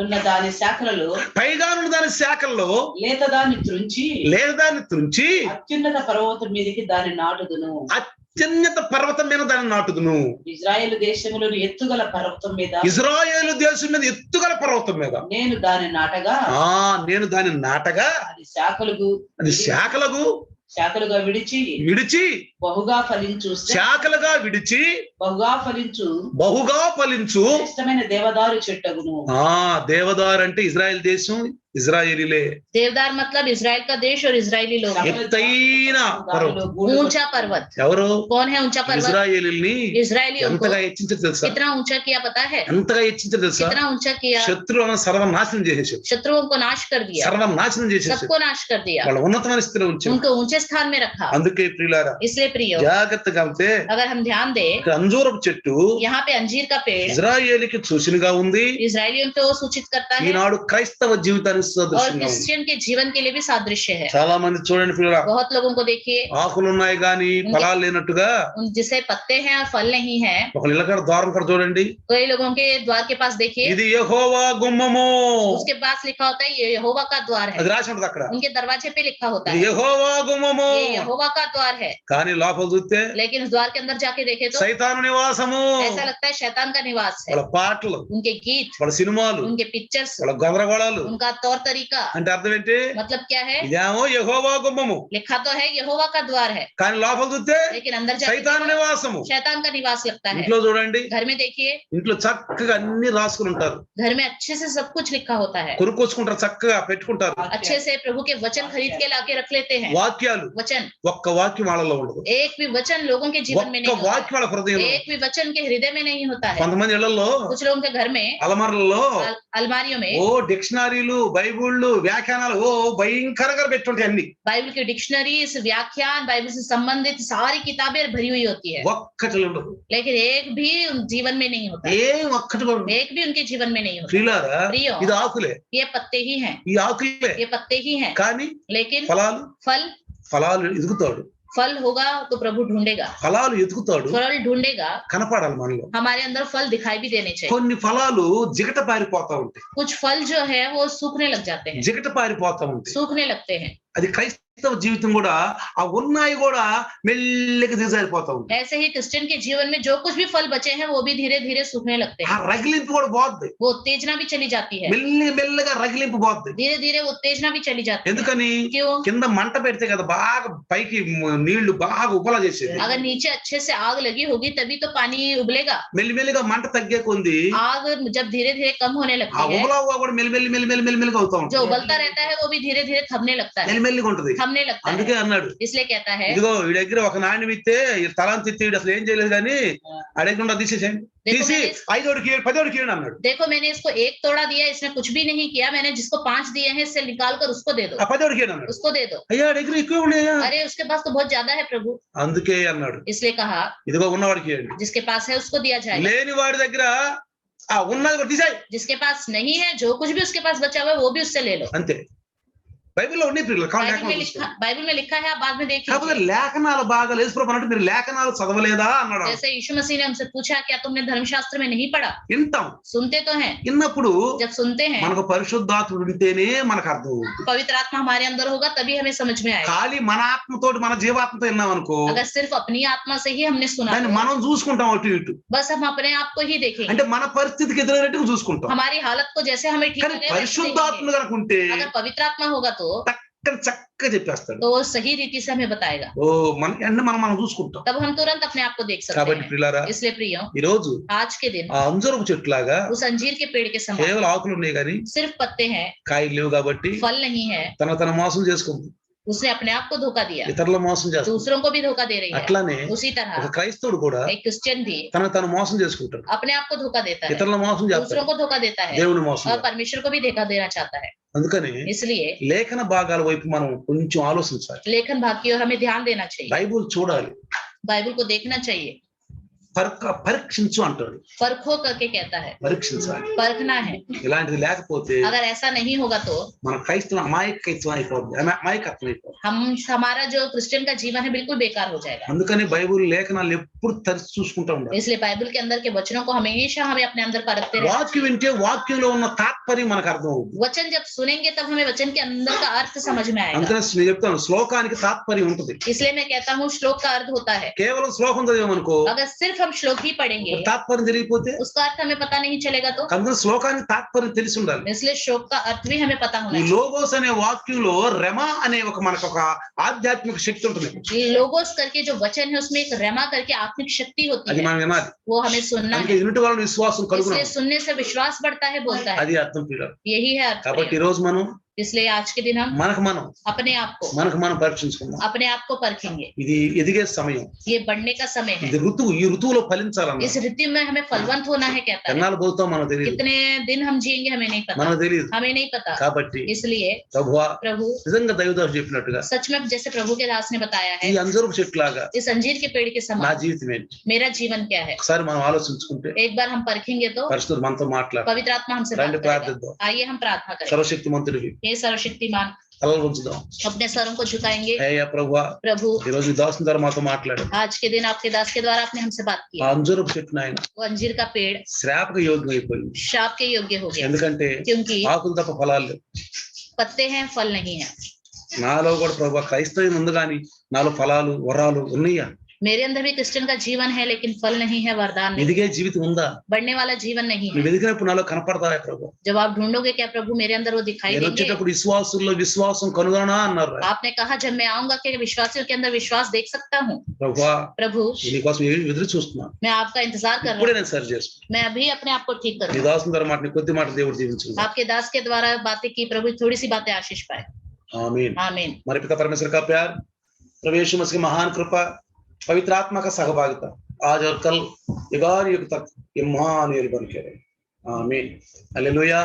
ఉన్న దాని శాఖలలో, పైగా ఉన్న దాని శాఖల్లో లేత దాన్ని త్రుంచి లేదాన్ని తుంచి అత్యున్నత పర్వతం మీదకి దాన్ని నాటుదును. అత్యున్నత పర్వతం మీద దాన్ని నాటుదును. ఇజ్రాయేలు దేశంలోని ఎత్తుగల పర్వతం మీద, ఇజ్రాయేలు దేశం మీద ఎత్తుగల పర్వతం మీద నేను దాన్ని నాటగా, నేను దాన్ని నాటగా అది శాఖలుగా విడిచి బహుగా ఫలించు, శాఖలుగా విడిచి బహుగా ఫలించు శ్రేష్టమైన దేవదారు చెట్టగును. దేవదారు అంటే ఇజ్రాయెల్ దేశం, ఇజ్రాయేలీలే. देवदार मतलब इजराइल का देश और इजरायली लोग। ఎత్తైన పర్వతం, ऊंचा पर्वत। ఎవరు? कौन है ऊंचा पर्वत? ఇజ్రాయేలీల్ని इजरायलियों को ఎంతగా హెచ్చించారు తెలుసా? कितना ऊंचा किया पता है? ఎంతగా హెచ్చించారు తెలుసా? कितना ऊंचा किया? శత్రువులను సర్వనాశనం చేసేసారు, शत्रुओं को नाश कर दिया, సర్వనాశనం చేసేసారు, सबको नाश कर दिया, వాళ్ళ ఉన్నతమైన స్థితిలో ఉంచారు. उनको ऊंचे स्थान में रखा। అందుకే ప్రియులారా, इसलिए प्रियो, జాగ్రత్తగా ఉంటే अगर हम ध्यान दे, ఇక్కడ అంజూరపు చెట్టు यहाँ पे अंजीर का पेड़ ఇజ్రాయేలీకి సూచనగా ఉంది, इजरायलियों को सूचित करता है ఈనాడు క్రైస్తవ జీవితానికి और సదృశ్యంగా ఉంది. क्रिश्चियन के जीवन के लिए भी सादृश्य है। చాలా మంది చూడండి పిల్లరా, बहुत लोगों को देखिए, ఆకులు ఉన్నాయి గాని ఫలాలు లేనట్టుగా, जिसे पत्ते हैं और फल नहीं है। ఒక ఇళ్ళకడ ద్వారం కడ చూడండి, कई लोगों के द्वार के पास देखिए, ఇది యెహోవా గుమ్మము, उसके पास लिखा होता है ये यहोवा का द्वार है, అది రాసి ఉంటది అక్కడ, उनके दरवाजे पे लिखा होता ఇది है యెహోవా గుమ్మము. ये यहोवा का द्वार है। కానీ లోపల చూస్తే लेकिन उस द्वार के अंदर जाके देखे तो సైతాను నివాసము. ऐसा लगता है शैतान का निवास है। వాళ్ళ పాటలు, उनके गीत, వాళ్ళ సినిమాలు, उनके पिक्चर्स, వాళ్ళ గందరగోళాలు, उनका तौर तरीका, అంటే అర్థం ఏంటి? मतलब क्या है? ఇదేమో యెహోవా గుమ్మము, लिखा तो है यहोवा का द्वार है, కానీ లోపల చూస్తే लेकिन अंदर जाके సైతాను देखो, నివాసము. शैतान का निवास लगता है। ఇంట్లో చూడండి, घर में देखिए, ఇంట్లో చక్కగా అన్ని రాసుకుని ఉంటారు, घर में अच्छे से सब कुछ लिखा होता है, కొనుక్కొచ్చుకుంటారు, చక్కగా పెట్టుకుంటారు. अच्छे से प्रभु के वचन खरीद के लाके रख लेते हैं। వాక్యాలు, वचन, ఒక్క వాక్యం వాళ్ళలో ఉండదు, एक भी वचन लोगों के जीवन में ఒక్క नहीं होता వాక్యం వాళ్ళ హృదయంలో. है। एक भी वचन के हृदय में नहीं होता है। కొంతమంది ఇళ్లలో कुछ लोगों के घर में అలమారులలో अलमारियों में ఓ డిక్షనరీలు, బైబిళ్ళు, వ్యాఖ్యానాలు ఓ భయంకరంగా పెట్టుంటాయి అన్ని. बाइबल की डिक्शनरीज, व्याख्यान, बाइबल से संबंधित सारी किताबें भरी हुई होती है, ఒక్కటి ఉండదు, लेकिन एक भी उन जीवन में नहीं होता, ఏం ఒక్కటి కూడా ఉండదు. एक भी उनके जीवन में नहीं होता। ప్రియులారా, प्रियो, ఇది ఆకులే, ये पत्ते ही हैं, ఈ ఆకులే, ये पत्ते ही हैं, కానీ लेकिन ఫలాలు ఎదుగుతాడు, फल होगा तो प्रभु ढूंढेगा, ఫలాలు ఎదుగుతాడు, फल ढूंढेगा, కనపడాలి మనలో. हमारे अंदर फल दिखाई भी देने चाहिए। కొన్ని ఫలాలు జిగట పారిపోతా ఉంటాయి, कुछ फल जो है वो सूखने लग जाते हैं, జిగట పారిపోతా ఉంటాయి. सूखने लगते हैं। అది క్రైస్తవ జీవితం కూడా, ఆ ఉన్నాయి కూడా మెల్లగా దిగజారిపోతా ఉంటాయి. ऐसे ही क्रिश्चियन के जीवन में जो कुछ भी फल बचे हैं वो भी धीरे धीरे सूखने लगते ఆ हैं, రగిలింపు కూడా పోద్ది, वो उत्तेजना भी चली जाती है, మెల్లగా రగిలింపు పోద్ది. धीरे धीरे उत्तेजना भी चली जाती है। ఎందుకని? क्यों? కింద మంట పెడితే కదా బాగా పైకి నీళ్లు బాగా ఉపలా చేసేది. अगर नीचे अच्छे से आग लगी होगी तभी तो पानी उबलेगा। మెల్లిమెల్లిగా మంట తగ్గే కొంది आग जब धीरे धीरे कम होने ఆ लगती है, ఉబలా కూడా మెల్లిమెల్లిగా అవుతా जो ఉంటుంది, उबलता रहता है वो भी धीरे धीरे थमने लगता है, మెల్లిమెల్లిగా ఉంటది. थमने लगता అందుకే है, అన్నాడు इसलिए कहता है ఇదిగో ఈ దగ్గర ఒక నాణ్యం ఇస్తే ఈ తలాంతి ఇస్తే వీడు అసలు ఏం చేయలేదు కానీ అడగకుండా తీసేసేయండి తీసి 5 10 అన్నాడు देखो मैंने इसको 1 तोड़ा दिया, इसने कुछ भी नहीं किया, मैंने जिसको 5 दिए हैं इससे निकाल कर उसको दे दो, ఆ 10 అన్నాడు उसको दे दो। అయ్యా దగ్గర ఎక్కువ ఉన్నాయా अरे उसके पास तो बहुत ज्यादा है प्रभु, అందుకే అన్నాడు इसलिए कहा ఇదిగో ఉన్నవాడికి ఇవ్వండి जिसके पास है उसको दिया जाएगा, లేని వాడి దగ్గర ఆ ఉన్నది కూడా తీసేయ్ जिसके पास नहीं है जो कुछ भी उसके पास बचा हुआ है वो भी उससे ले लो। అంతే బైబిల్లో ఉన్నాయి ప్రియులు बाइबल में लिखा है, आप बाद में देख కాకపోతే लीजिए। లేఖనాల భాగాలు యేసుప్రభు అంటే మీరు లేఖనాలు చదవలేదా అన్నాడు जैसे यीशु मसीह ने हमसे पूछा क्या तुमने धर्मशास्त्र में नहीं पढ़ा? వింటాం सुनते तो हैं, విన్నప్పుడు जब सुनते हैं మనకు పరిశుద్ధాత్ముడు ఉంటేనే మనకు అర్థం అవుతుంది पवित्र आत्मा हमारे अंदर होगा तभी हमें समझ में आएगा। ఖాళీ మన ఆత్మతోటి మన జీవాత్మతో విన్నాం అనుకో अगर सिर्फ अपनी आत्मा से ही हमने सुना దాన్ని तो మనం చూసుకుంటాం అటు ఇటు बस हम अपने आप को ही देखेंगे, అంటే మన పరిస్థితికి ఎదురైనట్టుగా చూసుకుంటాం हमारी हालत को जैसे हमें ठीक కానీ लगे वैसे పరిశుద్ధాత్మ देखेंगे। కనుక ఉంటే अगर पवित्र आत्मा होगा तो చక్కగా చెప్పేస్తాడు वो सही रीति से हमें बताएगा, ఓ మన అంటే మనం చూసుకుంటాం तब हम तुरंत अपने आप को देख सकते కాబట్టి हैं। ప్రియులారా इसलिए प्रियो ఈ రోజు आज के दिन ఆ అంజూరపు చెట్టులాగా उस अंजीर के पेड़ के समान కేవలం ఆకులు ఉన్నాయి కానీ सिर्फ पत्ते हैं, కాయలు లేవు కాబట్టి फल नहीं है, తన మోసం చేసుకుంది उसने अपने आप को धोखा दिया, ఇతరుల మోసం చేస్తుంది दूसरों को भी धोखा दे रही है। అట్లానే उसी ఒక तरह క్రైస్తవుడు కూడా एक क्रिश्चियन भी తను మోసం చేసుకుంటాడు अपने आप को धोखा देता है, ఇతరుల మోసం दूसरों చేస్తాడు को धोखा देता है దేవుని మోసం और చేస్తాడు. परमेश्वर को भी धोखा देना चाहता है। అందుకని इसलिए లేఖన భాగాల వైపు మనం కొంచెం ఆలోచించాలి लेखन भाग की ओर हमें ध्यान देना चाहिए, బైబుల్ చూడాలి बाइबल को देखना चाहिए, పరీక్షించు అంటాడు परखो करके कहता है, పరీక్షించాలి परखना है। ఇలాంటిది లేకపోతే अगर ऐसा नहीं होगा तो మన క్రైస్తవ అమాయకత్వం అయిపోతుంది हमारा जो क्रिश्चियन का जीवन है बिल्कुल बेकार हो जाएगा। అందుకని బైబుల్ లేఖనాలు ఎప్పుడు తరిచి చూసుకుంటూ ఉండాలి इसलिए बाइबल के अंदर के वचनों को हमेशा हमें अपने अंदर परखते रहना వాక్యం వింటే వాక్యంలో ఉన్న తాత్పర్యం మనకు అర్థం అవుతుంది चाहिए। वचन जब सुनेंगे तब हमें वचन के अंदर का अर्थ समझ में आएगा। అందుకని నేను చెప్తాను శ్లోకానికి తాత్పర్యం ఉంటుంది इसलिए मैं कहता हूँ श्लोक का अर्थ होता है, కేవలం శ్లోకం చదివామనుకో अगर सिर्फ हम श्लोक ही पढ़ेंगे తాత్పర్యం తెలియకపోతే उसका अर्थ हमें पता नहीं चलेगा तो అందుకని శ్లోకానికి తాత్పర్యం తెలిసి ఉండాలి इसलिए श्लोक का अर्थ भी हमें पता होना ఈ चाहिए। లోగోస్ అనే వాక్యంలో రెమ అనే మనకు ఒక ఆధ్యాత్మిక శక్తి ఉంటుంది लोगोस करके जो वचन है उसमें एक रेमा करके आत्मिक शक्ति होती అది है, మనం వినాలి वो हमें सुनना అందుకే है। ఎదుటి వాళ్ళని విశ్వాసం इसलिए కలుగునాలి सुनने से विश्वास बढ़ता है, बोलता है, అది అర్థం పిల్లలు यही है अर्थ। కాబట్టి ఈ రోజు మనం इसलिए आज के दिन हम మనం अपने आप को పరీక్షించుకుందాం अपने आप को परखेंगे। ఇది ఎదిగే సమయం ये बढ़ने का समय है, ఇది ఋతువు ఈ ఋతువులో ఫలించాలన్న इस ऋतु में हमें फलवंत होना है कहता है। ఎన్నాళ్ళు పోతాం మనకు తెలియదు कितने दिन हम जिएंगे हमें नहीं पता, మనకు తెలియదు हमें नहीं पता। కాబట్టి इसलिए ప్రభువా प्रभु నిజంగా దైవదాసు చెప్పినట్టుగా सच में जैसे प्रभु के दास ने बताया ఈ है, అంజూరపు చెట్టులాగా इस अंजीर के पेड़ के నా समान జీవితం ఏంటి मेरा जीवन क्या है। ఒకసారి మనం ఆలోచించుకుంటే एक बार हम परखेंगे तो పరిశుద్ధుడు మనతో మాట్లాడు पवित्र आत्मा हमसे बात రండి करेगा। ప్రార్థిద్దాం आइए हम प्रार्थना करें। సర్వశక్తిమంతుడివి हे सर्वशक्तिमान, తలలు ఉంచుదాం अपने सरों को झुकाएंगे। అయ్యా ప్రభువా प्रभु ఈ రోజు ఈ దాసుని ద్వారా మాతో మాట్లాడు आज के दिन आपके दास के द्वारा आपने हमसे बात की। ఆ అంజూరపు చెట్టు నాయన वो अंजीर का पेड़ శ్రాపక యోగ్యం అయిపోయింది श्राप के योग्य हो गया, ఎందుకంటే क्योंकि ఆకులు తప్ప ఫలాలు లేవు पत्ते हैं फल नहीं है। నాలో కూడా ప్రభు క్రైస్తవం ఉంది కానీ నాలో ఫలాలు వరాలు ఉన్నాయా मेरे अंदर भी क्रिश्चियन का जीवन है लेकिन फल नहीं है, वरदान नहीं, ఎదిగే జీవితం ఉందా बढ़ने वाला जीवन नहीं है। నువ్వు ఎదిగినప్పుడు నాలో కనపడతావా ప్రభు जब आप ढूंढोगे क्या प्रभु मेरे अंदर वो दिखाई నేను देंगे? వచ్చేటప్పుడు విశ్వాసుల్లో విశ్వాసం కనుగొనా అన్నారు आपने कहा जब मैं आऊंगा कि विश्वासियों के अंदर विश्वास देख सकता हूँ। ప్రభువా प्रभु నీకోసం ఎదురు చూస్తున్నాను मैं आपका इंतजार कर रहा ఇప్పుడే हूँ, నేను సరి చేసుకున్నాను मैं अभी अपने आप को ठीक నీ करूँ। దాసుని ద్వారా మాట నీ కొద్ది మాట దేవుడు దీవించు आपके दास के द्वारा बातें की प्रभु, थोड़ी सी बातें आशीष पाए। आमीन आमीन। हमारे पिता परमेश्वर का प्यार, प्रभु यीशु मसीह की महान कृपा, पवित्र आत्मा का सहभागिता आज और कल युगान युग तक इम्मानुएल बन के रहे। आमीन। हालेलुया।